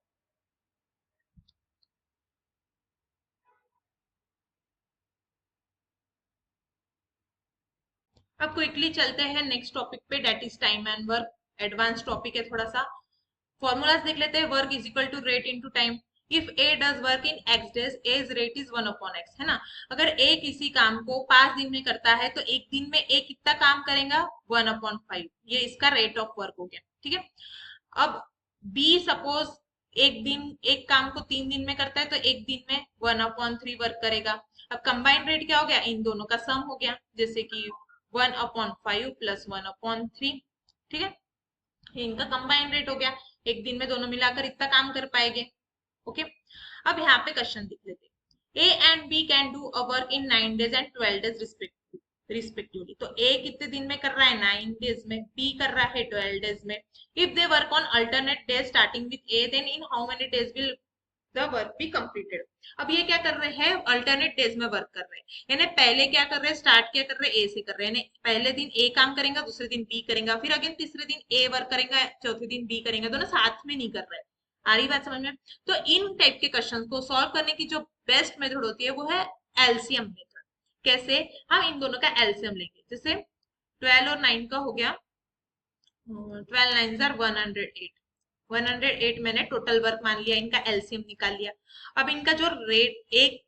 अब क्विकली चलते हैं नेक्स्ट टॉपिक पे, that is time and work. Advance topic है थोड़ा सा, फॉर्मूलाज देख लेते हैं। Work is equal to rate into time, if A does work in x days as rate is 1/x, है ना। अगर ए किसी काम को 5 दिन में करता है तो एक दिन में ए कितना काम करेगा, 1/5, ये इसका रेट ऑफ वर्क हो गया, ठीक है। अब बी सपोज एक काम को 3 दिन में करता है तो एक दिन में 1/3 वर्क करेगा। अब कंबाइंड रेट क्या हो गया, इन दोनों का सम हो गया, जैसे कि 1/5 प्लस 1/3, ठीक है, ये इनका कंबाइंड रेट हो गया। एक दिन में दोनों मिलाकर इतना काम कर पाएंगे, ओके। अब यहाँ पे क्वेश्चन लिख लेते, A and B can do a work in 9 days and 12 days respectively. तो ए कितने दिन में कर रहा है, 9 days में, बी कर रहा है 12 days में। If they work on alternate days starting with A, then in how many days will the work be completed. अब ये क्या कर रहे हैं, अल्टरनेट डेज में वर्क कर रहे हैं, यानी पहले क्या कर रहे हैं, स्टार्ट क्या कर रहे हैं, ए से कर रहे हैं, यानी पहले दिन ए काम करेगा, दूसरे दिन बी करेगा, फिर अगेन तीसरे दिन ए वर्क करेगा, चौथे दिन बी करेगा, दोनों साथ में नहीं कर रहे हैं। आ रही बात समझ में। तो इन टाइप के क्वेश्चंस को सॉल्व करने की जो बेस्ट मेथड होती है वो है एलसीएम मेथड। कैसे, हम इन दोनों का एलसीएम लेंगे, जैसे 12 और 9 का हो गया, 12 9 आर 108, 108 मैंने टोटल वर्क मान लिया, इनका एलसीएम निकाल लिया। अब इनका जो रेट, एक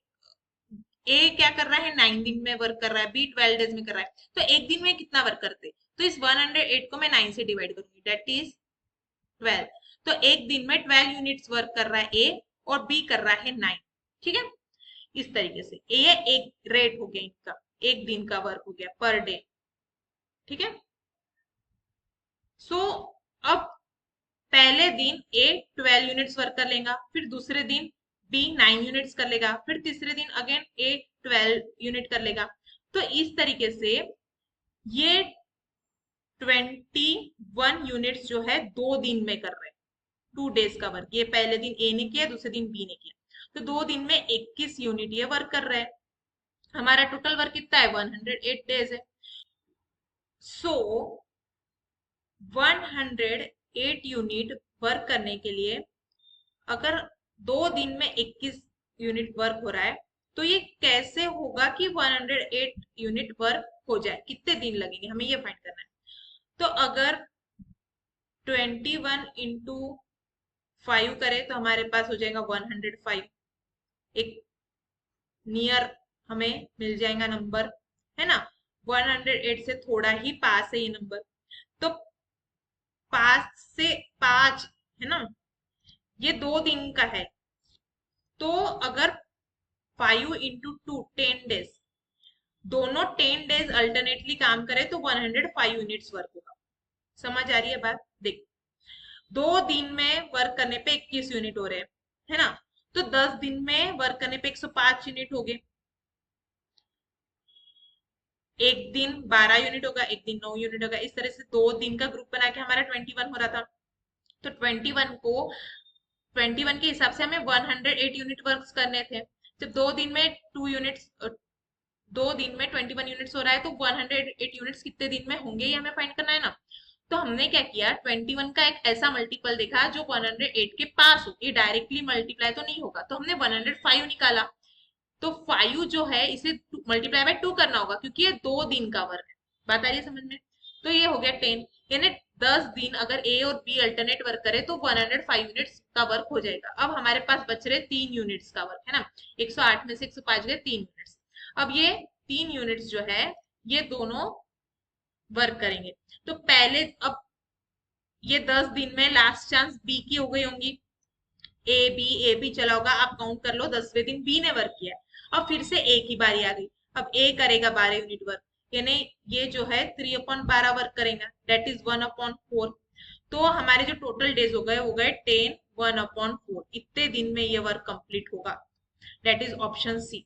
ए क्या कर रहा है, 9 दिन में वर्क कर रहा है, बी 12 days में कर रहा है, तो एक दिन में कितना वर्क करते, तो इस 108 को मैं 9 से डिवाइड करूंगी, दैट इज 12। तो एक दिन में 12 यूनिट्स वर्क कर रहा है ए, और बी कर रहा है 9, ठीक है। इस तरीके से ये एक रेट हो गया इनका, एक दिन का वर्क हो गया पर डे, ठीक है। सो अब पहले दिन ए 12 यूनिट्स वर्क कर लेगा, फिर दूसरे दिन बी 9 यूनिट्स कर लेगा, फिर तीसरे दिन अगेन ए 12 यूनिट कर लेगा। तो इस तरीके से ये 21 यूनिट्स जो है 2 दिन में कर रहे हैं, 2 days का वर्क। ये पहले दिन ए ने किया, दूसरे दिन बी ने किया, तो 2 दिन में 21 यूनिट ये वर्क कर रहे हैं। हमारा टोटल वर्क कितना है, 108 डेज है। सो 108 यूनिट वर्क करने के लिए अगर 2 दिन में 21 यूनिट वर्क हो रहा है, तो ये कैसे होगा कि 108 यूनिट वर्क हो जाए, कितने दिन लगेंगे, हमें ये फाइंड करना है। तो अगर 21 इंटू 5 करें तो हमारे पास हो जाएगा 105, एक नियर हमें मिल जाएगा नंबर, है ना। 108 से थोड़ा ही पास है ये नंबर, तो 5 से 5 है ना, ये 2 दिन का है। तो अगर 5 into 2 10 days, दोनों 10 days अल्टरनेटली काम करे तो 105 यूनिट्स वर्क होगा। समझ आ रही है बात, देख 2 दिन में वर्क करने पे 21 यूनिट हो रहे हैं, है ना। तो 10 दिन में वर्क करने पे 105 यूनिट हो गए, एक दिन 12 यूनिट होगा, एक दिन 9 यूनिट होगा, इस तरह से 2 दिन का ग्रुप बना के हमारा 21 हो रहा था। तो 21 के हिसाब से हमें 108 यूनिट वर्क करने थे। जब 2 दिन में 2 यूनिट्स, 2 दिन में 21 यूनिट्स हो रहा है, तो 108 यूनिट्स कितने दिन में होंगे ये हमें फाइंड करना है ना। तो हमने क्या किया, 21 का एक ऐसा मल्टीपल देखा जो 108 के पास हो, ये डायरेक्टली मल्टीप्लाई तो नहीं होगा, तो हमने 105 निकाला। तो 5 जो है इसे मल्टीप्लाई बाय 2 करना होगा, क्योंकि ये 2 दिन का वर्क है। बात आ रही है समझ में। तो ये हो गया 10, यानी 10 दिन अगर ए और बी अल्टरनेट वर्क करे तो 105 यूनिट्स का वर्क हो जाएगा। अब हमारे पास बच रहे 3 यूनिट्स का वर्क, है ना। 108 में से 105 गए, 3 यूनिट्स। अब ये 3 यूनिट्स जो है ये दोनों वर्क करेंगे। तो पहले, अब ये 10 दिन में लास्ट चांस बी की हो गई होंगी, ए बी चला होगा, आप काउंट कर लो, 10वें दिन बी ने वर्क किया। अब फिर से ए की बारी आ गई, अब ए करेगा 12 यूनिट वर्क, यानी ये जो है 3/12 वर्क करेगा, डेट इज 1/4। तो हमारे जो टोटल डेज हो गए 10, 1/4, इतने दिन में ये वर्क कंप्लीट होगा, डेट इज ऑप्शन सी।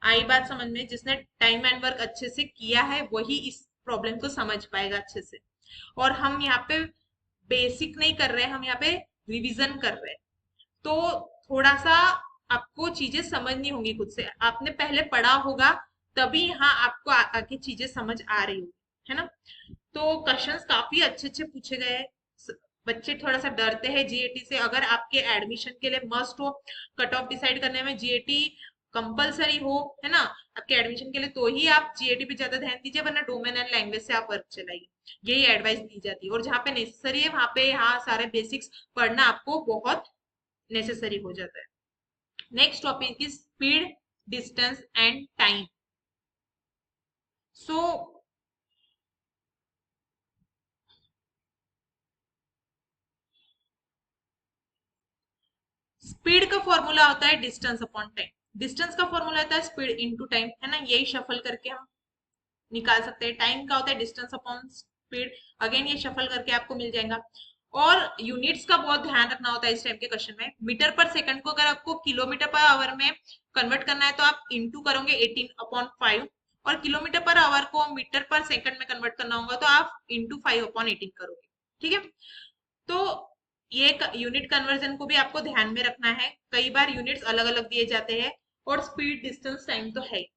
आई बात समझ में, जिसने टाइम एंड वर्क अच्छे से किया है वही इस प्रॉब्लम को समझ पाएगा अच्छे से। और हम यहाँ पे बेसिक नहीं कर रहे हैं, हम यहाँ पे रिवीजन कर रहे हैं, तो थोड़ा सा आपको चीजें समझनी होंगी खुद से, आपने पहले पढ़ा होगा तभी यहाँ आपको आगे चीजें समझ आ रही होगी, है ना। तो क्वेश्चंस काफी अच्छे अच्छे पूछे गए हैं। बच्चे थोड़ा सा डरते हैं जीएटी से, अगर आपके एडमिशन के लिए मस्ट हो, कट ऑफ डिसाइड करने में जीएटी कंपलसरी हो, है ना, आपके एडमिशन के लिए, तो ही आप जीएटी पे ज्यादा ध्यान दीजिए, वरना डोमेन एंड लैंग्वेज से आप वर्क चलाइए, यही एडवाइस दी जाती है। और जहाँ पे नेसेसरी है वहां पे, हाँ, सारे बेसिक्स पढ़ना आपको बहुत नेसेसरी हो जाता है। Next topic is speed, distance and time. So speed का फॉर्मूला होता है डिस्टेंस अपॉन टाइम, डिस्टेंस का फॉर्मूला होता है स्पीड इनटू टाइम, है ना, यही शफल करके हम निकाल सकते हैं। टाइम का होता है डिस्टेंस अपॉन स्पीड, अगेन ये शफल करके आपको मिल जाएगा। और यूनिट्स का बहुत ध्यान रखना होता है इस टाइप के क्वेश्चन में। मीटर पर सेकंड को अगर आपको किलोमीटर पर आवर में कन्वर्ट करना है तो आप इंटू करोगे 18/5, और किलोमीटर पर आवर को मीटर पर सेकंड में कन्वर्ट करना होगा तो आप इंटू 5/18 करोगे। ठीक है, तो ये यूनिट कन्वर्जन को भी आपको ध्यान में रखना है, कई बार यूनिट्स अलग अलग दिए जाते हैं, और स्पीड, डिस्टेंस, टाइम तो है ही।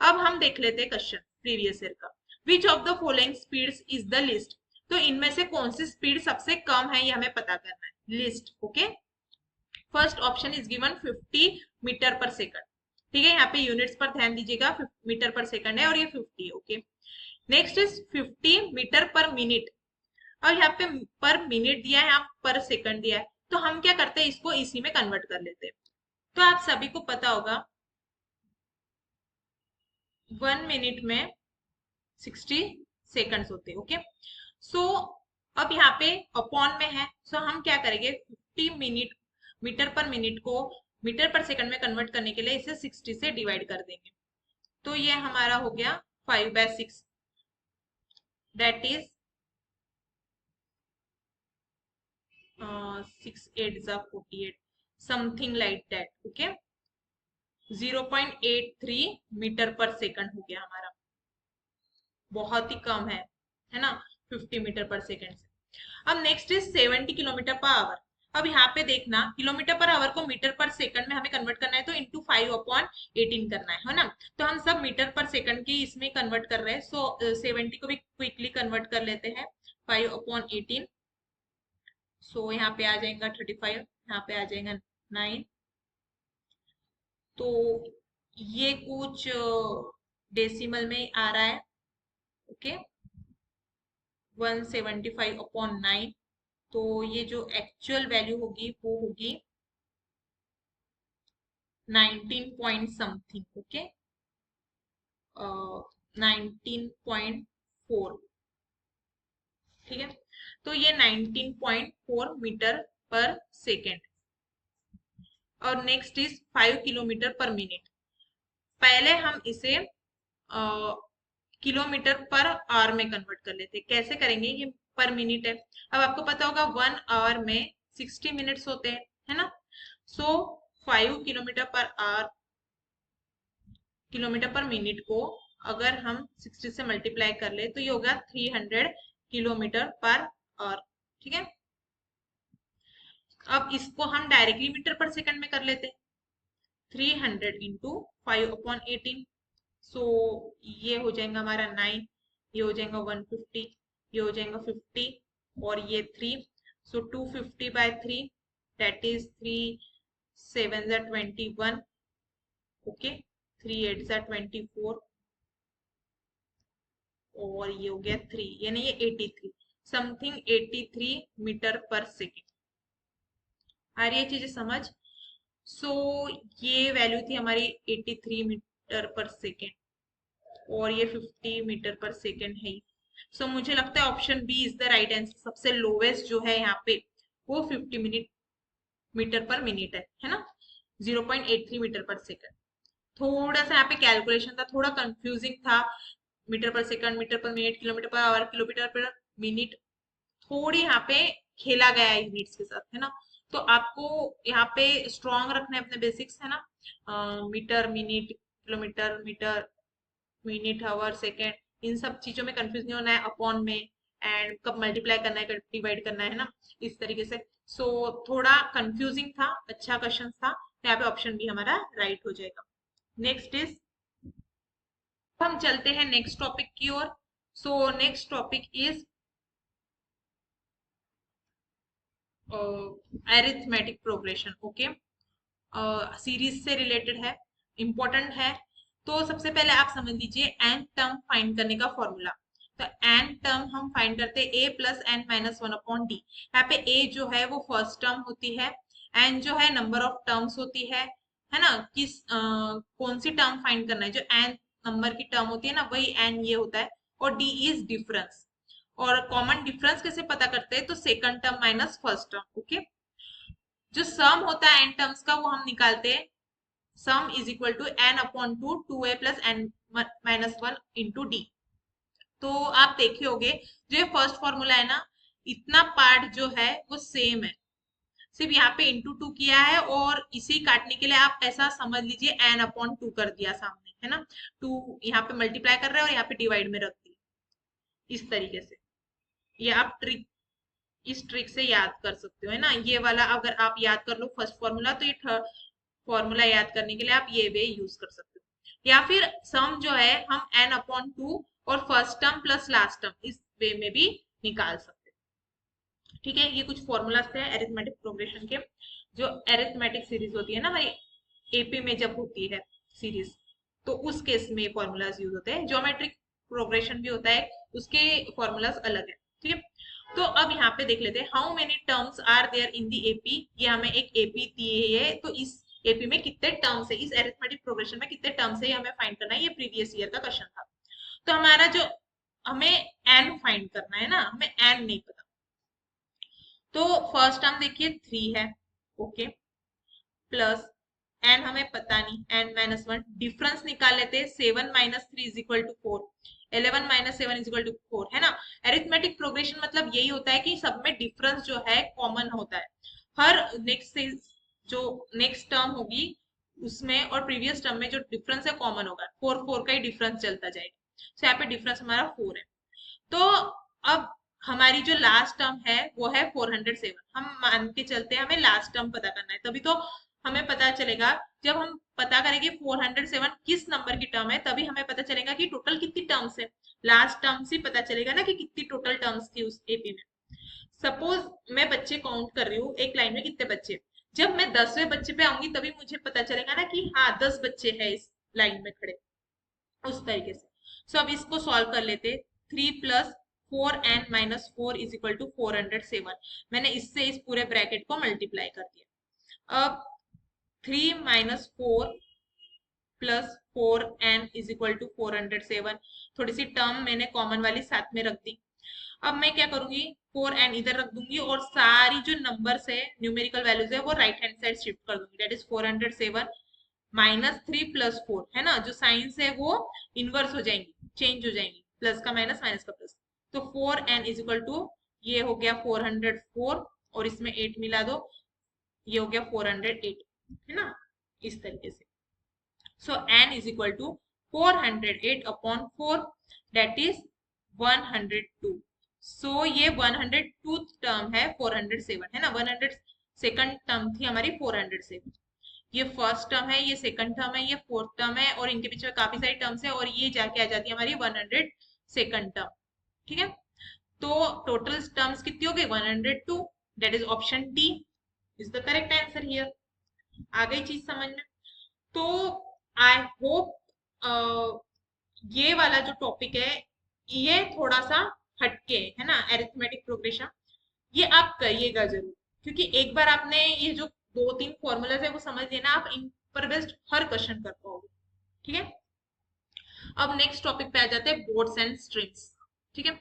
अब हम देख लेते हैं क्वेश्चन प्रीवियस ईयर का। Which of the following speeds is the list, तो इनमें से कौन सी स्पीड सबसे कम है ये हमें पता करना है, list. Okay, first option is given 50 metre per second. ठीक है, यहाँ पे यूनिट्स पर ध्यान दीजिएगा, मीटर पर सेकंड है और ये 50 है। Okay, next is 50 metre per minute. और यहाँ पे पर मिनट दिया है, यहाँ पर सेकंड दिया है, तो हम क्या करते हैं, इसको इसी में कन्वर्ट कर लेते हैं। तो आप सभी को पता होगा 1 मिनट में 60 सेकंड्स होते हैं। ओके, सो अब यहाँ पे अपॉन में है, सो हम क्या करेंगे, 50 मिनट मीटर पर मिनट को मीटर पर सेकंड में कन्वर्ट करने के लिए इसे 60 से डिवाइड कर देंगे। तो ये हमारा हो गया 5/6, that is 6 8 = 48, something like that. Okay, 0.83 metre per second हो गया हमारा, बहुत ही कम है ना, 50 मीटर पर सेकंड से। अब next is 70 kilometre per our. अब यहाँ पे देखना, किलोमीटर पर आवर को मीटर पर सेकंड में हमें कन्वर्ट करना है तो इंटू 5/18 करना है ना। तो हम सब मीटर पर सेकंड की इसमें कन्वर्ट कर रहे हैं, सो 70 को भी क्विकली कन्वर्ट कर लेते हैं 5/18। सो यहाँ पे आ जाएगा 35, यहाँ पे आ जाएगा 9। तो ये कुछ डेसिमल में आ रहा है। ओके, 175/9, तो ये जो एक्चुअल वैल्यू होगी वो होगी 19 पॉइंट समथिंग। ओके, 19.4। ठीक है, तो ये 19.4 मीटर पर सेकेंड। और next is 5 kilometre per minute. पहले हम इसे किलोमीटर पर आवर में कन्वर्ट कर लेते हैं। कैसे करेंगे, ये पर मिनट है। अब आपको पता होगा 1 आवर में 60 मिनट्स होते हैं, है ना। सो 5 kilometre per hour, kilometre per minute को अगर हम 60 से मल्टीप्लाई कर ले तो ये होगा 300 किलोमीटर पर आवर। ठीक है, अब इसको हम डायरेक्टली मीटर पर सेकंड में कर लेते हैं, 300 इंटू 5/18। सो ये हो जाएगा हमारा 9, ये हो जाएगा 150, ये हो जाएगा 50, और ये 3। सो 250/3, दैट इज 3 7 = 21। ओके, 3 8 = 24, और ये हो गया 3, यानी ये 83, समथिंग 83 मीटर पर सेकेंड। आ रही है चीजें समझ। सो ये वैल्यू थी हमारी 83 मीटर पर सेकेंड, और ये 50 मीटर पर सेकेंड है। सो मुझे लगता है option B is the right answer. सबसे लोवेस्ट जो है यहाँ पे वो 50 मिनट मीटर पर मिनट है ना, 0.83 मीटर पर सेकेंड। थोड़ा सा यहाँ पे कैलकुलेशन था, थोड़ा कंफ्यूजिंग था, metre per second, metre per minute, kilometre per hour, kilometre per minute, थोड़ी यहाँ पे खेला गया है यूनिट्स के साथ, है ना। तो आपको यहाँ पे स्ट्रॉन्ग रखना है अपने बेसिक्स, है ना, metre, minute, kilometre, metre, minute, hour, second, इन सब चीजों में कंफ्यूज नहीं होना है, अपॉन में, एंड कब मल्टीप्लाई करना है, कब डिवाइड करना है ना, इस तरीके से। सो थोड़ा कंफ्यूजिंग था, अच्छा क्वेश्चन था, तो यहाँ पे ऑप्शन बी हमारा राइट हो जाएगा। नेक्स्ट इज, हम चलते हैं नेक्स्ट टॉपिक की ओर। So next topic is arithmetic progression. Okay, series से रिलेटेड है, इंपॉर्टेंट है। तो सबसे पहले आप समझ लीजिए एन टर्म फाइंड करने का फॉर्मूला। तो एन टर्म हम फाइंड करते हैं a + n - 1/d। यहाँ पे a जो है वो फर्स्ट टर्म होती है, एन जो है नंबर ऑफ टर्म्स होती है ना, किस कौन सी टर्म फाइंड करना है, जो एन नंबर की टर्म होती है ना वही एन ये होता है। और डी इज डिफरेंस। और कॉमन डिफरेंस कैसे पता करते हैं, तो second term minus first term. Okay, जो सम होता है एन टर्म्स का वो हम निकालते हैं, sum is equal to n upon two, two a plus n minus one into d. तो आप देखे होगे जो ये फर्स्ट फॉर्मूला है ना, इतना पार्ट जो है वो सेम है, सिर्फ यहाँ पे इंटू टू किया है, और इसी काटने के लिए आप ऐसा समझ लीजिए एन अपॉन टू कर दिया सामने, है ना। टू यहाँ पे मल्टीप्लाई कर रहे हैं और यहाँ पे डिवाइड में रख दिया, इस तरीके से। ये आप ट्रिक, इस ट्रिक से याद कर सकते हो, है ना। ये वाला अगर आप याद कर लो फर्स्ट फॉर्मूला, तो ये फॉर्मूला याद करने के लिए आप ये वे यूज कर सकते हो। या फिर सम जो है हम एन अपॉन टू और first term plus last term इस वे में भी निकाल सकते हैं। ठीक है, ये कुछ फॉर्मूलाज थे अरिथमेटिक प्रोग्रेशन के। जो अरिथमेटिक सीरीज होती है ना हमारी एपी में जब होती है सीरीज, तो उस केस में फॉर्मूलाज यूज होते हैं। ज्योमेट्रिक प्रोग्रेशन भी होता है, उसके फॉर्मूलाज अलग है। ठीक है, तो अब यहाँ पे देख लेते हैं how many terms are there in the AP. ये हमें एक एपी दी है, तो इस एपी में कितने टर्म्स है, इस अरिथमेटिक प्रोग्रेशन में कितने टर्म्स है ये हमें फाइंड करना है। ये प्रीवियस ईयर का क्वेश्चन था। तो हमारा जो हमें एन फाइंड करना है ना, हमें एन नहीं पता। तो फर्स्ट टर्म देखिए 3 है, ओके, प्लस एन हमें पता नहीं, एन माइनस वन, डिफरेंस निकाल लेते हैं, 7 minus 3 is equal to 4, 11 minus 7 is equal to 4, है ना। अरिथमेटिक प्रोग्रेशन मतलब यही होता है कि सब में डिफरेंस जो है कॉमन होता है। हर जो नेक्स्ट टर्म होगी उसमें और प्रीवियस टर्म में जो डिफरेंस है कॉमन होगा, 4 4 का ही डिफरेंस चलता जाएगा। तो यहाँ पे डिफरेंस हमारा 4 है। तो अब हमारी जो लास्ट टर्म है वो है 407। हम मान के चलते हैं हमें लास्ट टर्म पता करना है, तभी तो हमें पता चलेगा। जब हम पता करेंगे 407 किस नंबर की टर्म है, तभी हमें पता चलेगा कि टोटल कितनी टर्म्स है। लास्ट टर्म से पता चलेगा ना कि कितनी टोटल टर्म्स थी उस एपी में। सपोज मैं बच्चे काउंट कर रही हूँ, एक लाइन में कितने बच्चे, जब मैं 10वें बच्चे पे आऊंगी तभी मुझे पता चलेगा ना कि हाँ 10 बच्चे हैं इस लाइन में खड़े, उस तरीके से। सो अब इसको सॉल्व कर लेते। 3 plus 4n minus 4 is equal to 407। मैंने इससे इस पूरे ब्रैकेट को मल्टीप्लाई कर दिया। अब 3 minus 4 plus 4n is equal to 407। थोड़ी सी टर्म मैंने कॉमन वाली साथ में रख दी। अब मैं क्या करूंगी, 4n इधर रख दूंगी और सारी जो नंबर्स है न्यूमेरिकल वैल्यूज है वो राइट हैंड साइड शिफ्ट कर दूंगी। दैट इज 407 माइनस 3 प्लस 4, है ना। जो साइंस है वो इनवर्स हो जाएंगी, चेंज हो जाएंगी, प्लस का माइनस माइनस का प्लस। तो 4n इज इक्वल टू, ये हो गया 404 और इसमें 8 मिला दो, ये हो गया 408, है ना, इस तरीके से। So n is equal to 408 upon 4, that is 102। So ये 102 टर्म है 407, है ना। 100 सेकंड टर्म थी हमारी 407। ये फर्स्ट टर्म है, ये सेकंड टर्म है, ये फोर्थ टर्म है, और इनके बीच में काफी सारी टर्म्स है, और ये जाके आ जाती है हमारी 100 सेकंड टर्म। ठीक है, तो टोटल टर्म्स कितनी हो गई 102। That is option D is the correct answer here. आ गई चीज समझ में। तो आई होप ये वाला जो टॉपिक है ये थोड़ा सा हटके है ना, अरिथमेटिक प्रोग्रेशन, ये आप करिएगा जरूर, क्योंकि एक बार आपने ये जो 2 3 फॉर्मूलाज है वो समझ लेना, आप इन पर बेस्ड हर क्वेश्चन कर पाओगे। ठीक है, अब नेक्स्ट टॉपिक पे आ जाते हैं, बोट्स एंड स्ट्रीम्स। ठीक है,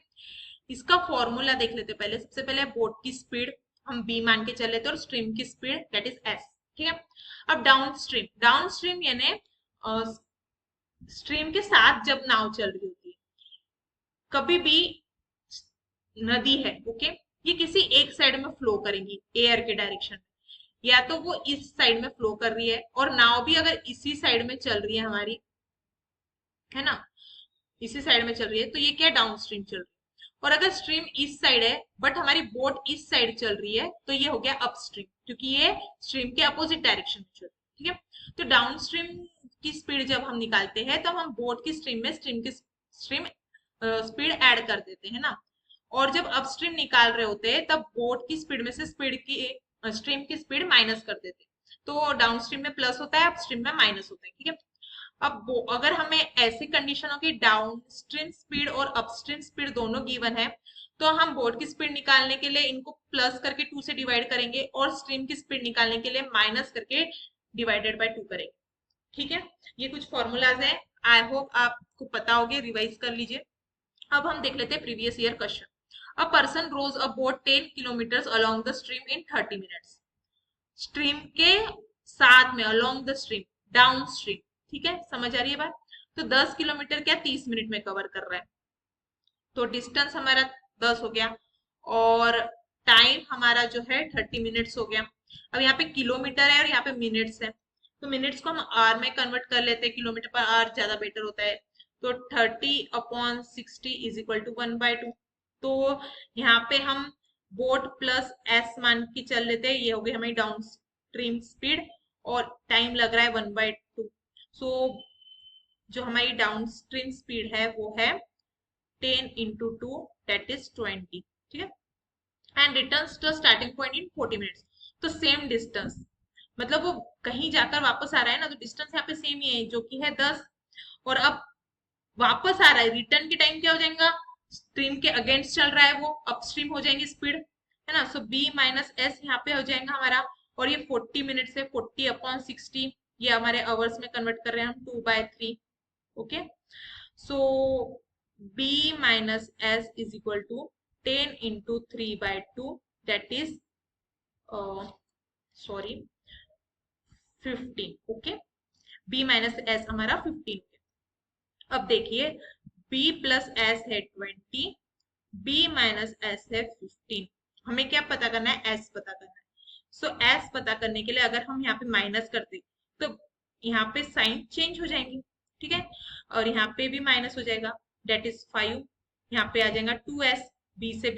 इसका फॉर्मूला देख लेते हैं पहले। सबसे पहले बोट की स्पीड हम b मान के चल लेते हैं और स्ट्रीम की स्पीड दैट इज s। ठीक है, अब डाउन स्ट्रीम, डाउन स्ट्रीम यानी स्ट्रीम के साथ जब नाव चल रही होती है, कभी भी नदी है, ओके, ये किसी एक साइड में फ्लो करेंगी एयर के डायरेक्शन में, या तो वो इस साइड में फ्लो कर रही है, और नाव भी अगर इसी साइड में चल रही है हमारी, है ना, इसी साइड में चल रही है, तो ये क्या डाउन स्ट्रीम चल रही है। और अगर स्ट्रीम इस साइड है बट हमारी बोट इस साइड चल रही है, तो ये हो गया अप स्ट्रीम, क्योंकि ये स्ट्रीम के अपोजिट डायरेक्शन में चल रही है। ठीक है, तो डाउन स्ट्रीम की स्पीड जब हम निकालते हैं तो हम बोट की स्ट्रीम में स्ट्रीम की स्ट्रीम स्पीड ऐड कर देते हैं ना, और जब अपस्ट्रीम निकाल रहे होते हैं तब बोट की स्पीड में से स्पीड की स्ट्रीम की स्पीड माइनस कर देते हैं, तो डाउन स्ट्रीम में प्लस होता है, अपस्ट्रीम में माइनस होता है। ठीक है, अब अगर हमें ऐसी कंडीशन हो कि डाउन स्ट्रीम स्पीड और अपस्ट्रीम स्पीड दोनों गिवन है, तो हम बोर्ड की स्पीड निकालने के लिए इनको प्लस करके 2 से डिवाइड करेंगे और स्ट्रीम की स्पीड निकालने के लिए माइनस करके डिवाइडेड बाय 2 करेंगे। ठीक है, ये कुछ फॉर्मूलाज हैं, आई होप आपको पता होगे, रिवाइज कर लीजिए। अब हम देख लेते हैं previous year question. A person rows a boat 10 kilometre along the stream in 30 minutes. Stream के साथ में along the stream, down stream. ठीक है, समझ आ रही है बात? तो 10 किलोमीटर क्या 30 मिनट में कवर कर रहा है, तो डिस्टेंस हमारा 10 हो गया और टाइम हमारा जो है 30 मिनट्स हो गया। अब यहाँ पे किलोमीटर है और यहाँ पे मिनट्स है, तो मिनट्स को हम आर में कन्वर्ट कर लेते हैं, किलोमीटर पर आर ज्यादा बेटर होता है। तो 30/60 इज इक्वल टू 1/2। तो यहाँ पे हम बोट प्लस एस मान के चल लेते हैं, ये हो गई हमारी डाउन स्ट्रीम स्पीड और टाइम लग रहा है 1/2। सो जो हमारी डाउन स्ट्रीम स्पीड है वो है 10 into 2 that is 20। ठीक है, and returns to starting point in 40 minutes. तो सेम डिस्टेंस, मतलब वो कहीं जाकर वापस आ रहा है ना, तो डिस्टेंस यहाँ पे सेम ही है जो कि है 10। और अब वापस आ रहा है, रिटर्न के टाइम क्या हो जाएगा, स्ट्रीम के अगेंस्ट चल रहा है वो, अपस्ट्रीम हो जाएंगे स्पीड, है ना। सो बी माइनस एस यहाँ पे हो जाएगा हमारा, और ये 40 मिनट से 40/60, ये हमारे आवर्स में कन्वर्ट कर रहे हैं हम 2/3। Okay, so b minus s is equal to 10 into 3/2 that is sorry 15। Okay, b minus s हमारा 15। अब देखिए b प्लस s है 20, b माइनस s है 15। हमें क्या पता करना है, s पता करना है। सो s पता करने के लिए अगर हम यहाँ पे माइनस करते तो यहाँ पे साइन चेंज हो जाएंगे। ठीक है, और यहाँ पे भी माइनस हो जाएगा, डेट इज 5। यहाँ पे आ जाएगा 2s, b से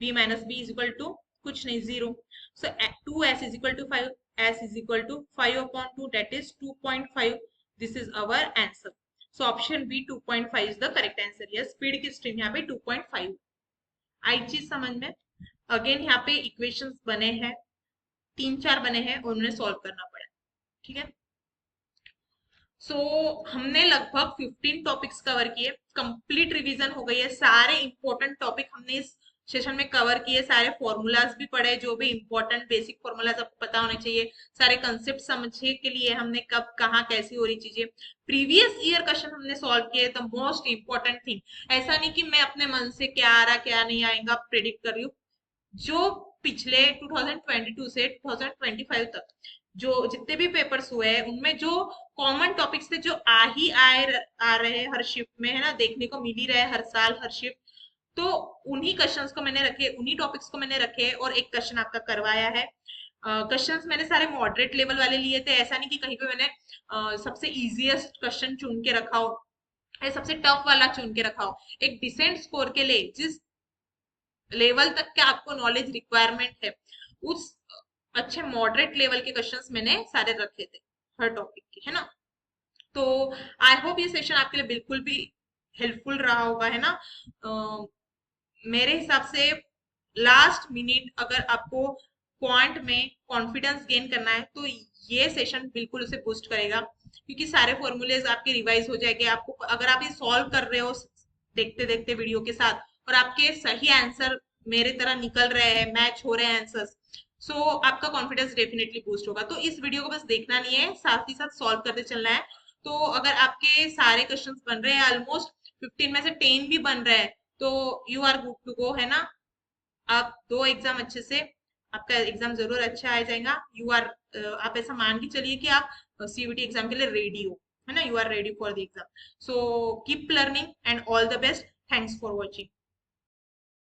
b minus b is equal to कुछ नहीं, 0। सो 2s is equal to 5, s is equal to 5/2 that is 2.5। This is our answer. So option B 2.5 is the correct answer. Yes, speed की स्ट्रीम यहाँ पे 2.5। आई चीज समझ में? अगेन यहाँ पे इक्वेशंस बने हैं, 3-4 बने हैं और उन्हें सॉल्व करना पड़ा। ठीक है, हमने लगभग 15 टॉपिक्स कवर किए, कंप्लीट रिवीजन हो गई है, सारे इंपॉर्टेंट टॉपिक हमने इस सेशन में कवर किए, सारे फॉर्मूलाज भी पढ़े, जो भी इंपॉर्टेंट बेसिक फॉर्मूलाज आपको पता होने चाहिए, सारे कंसेप्ट समझने के लिए हमने कब कहाँ कैसी हो रही चीजें, प्रीवियस ईयर क्वेश्चन हमने सॉल्व किए। द मोस्ट इंपॉर्टेंट थिंग, ऐसा नहीं कि मैं अपने मन से क्या आ रहा क्या नहीं आएगा प्रिडिक्ट कर रही हूँ, जो पिछले 2022 से 2025 तक जो जितने भी पेपर्स हुए हैं उनमें जो कॉमन टॉपिक्स थे, जो आ रहे हैं हर शिफ्ट में, है ना, देखने को मिल ही रहे हर साल हर शिफ्ट, तो उन्हीं क्वेश्चंस को मैंने रखे, उन्हीं टॉपिक्स को मैंने रखे और एक क्वेश्चन आपका करवाया है। क्वेश्चंस मैंने सारे मॉडरेट लेवल वाले लिए थे, ऐसा नहीं कि कहीं पे मैंने सबसे इजीएस्ट क्वेश्चन चुन के रखा हो या सबसे टफ वाला चुन के रखा हो। एक डिसेंट स्कोर के लिए जिस लेवल तक के आपको नॉलेज रिक्वायरमेंट है, उस अच्छे मॉडरेट लेवल के क्वेश्चंस मैंने सारे रखे थे हर टॉपिक के, है ना। तो आई होप ये सेशन आपके लिए बिल्कुल भी हेल्पफुल रहा होगा, है ना। मेरे हिसाब से लास्ट मिनट अगर आपको क्वांट में कॉन्फिडेंस गेन करना है तो ये सेशन बिल्कुल उसे बूस्ट करेगा, क्योंकि सारे फॉर्मूलेज आपके रिवाइज हो जाएंगे। आपको अगर आप ये सॉल्व कर रहे हो देखते देखते वीडियो के साथ, और आपके सही आंसर मेरे तरह निकल रहे हैं, मैच हो रहे हैं आंसर्स, सो आपका कॉन्फिडेंस डेफिनेटली बूस्ट होगा। तो इस वीडियो को बस देखना नहीं है, साथ ही साथ सॉल्व करते चलना है। तो अगर आपके सारे क्वेश्चंस बन रहे हैं, ऑलमोस्ट 15 में से 10 भी बन रहे हैं, तो you are good to go, है ना। आप 2 एग्जाम अच्छे से, आपका एग्जाम जरूर अच्छा आ जाएगा। यू आर आप ऐसा मान के चलिए कि आप सीयूईटी एग्जाम के लिए रेडी हो, है ना, you are ready for the exam. So keep learning and all the best. Thanks for watching.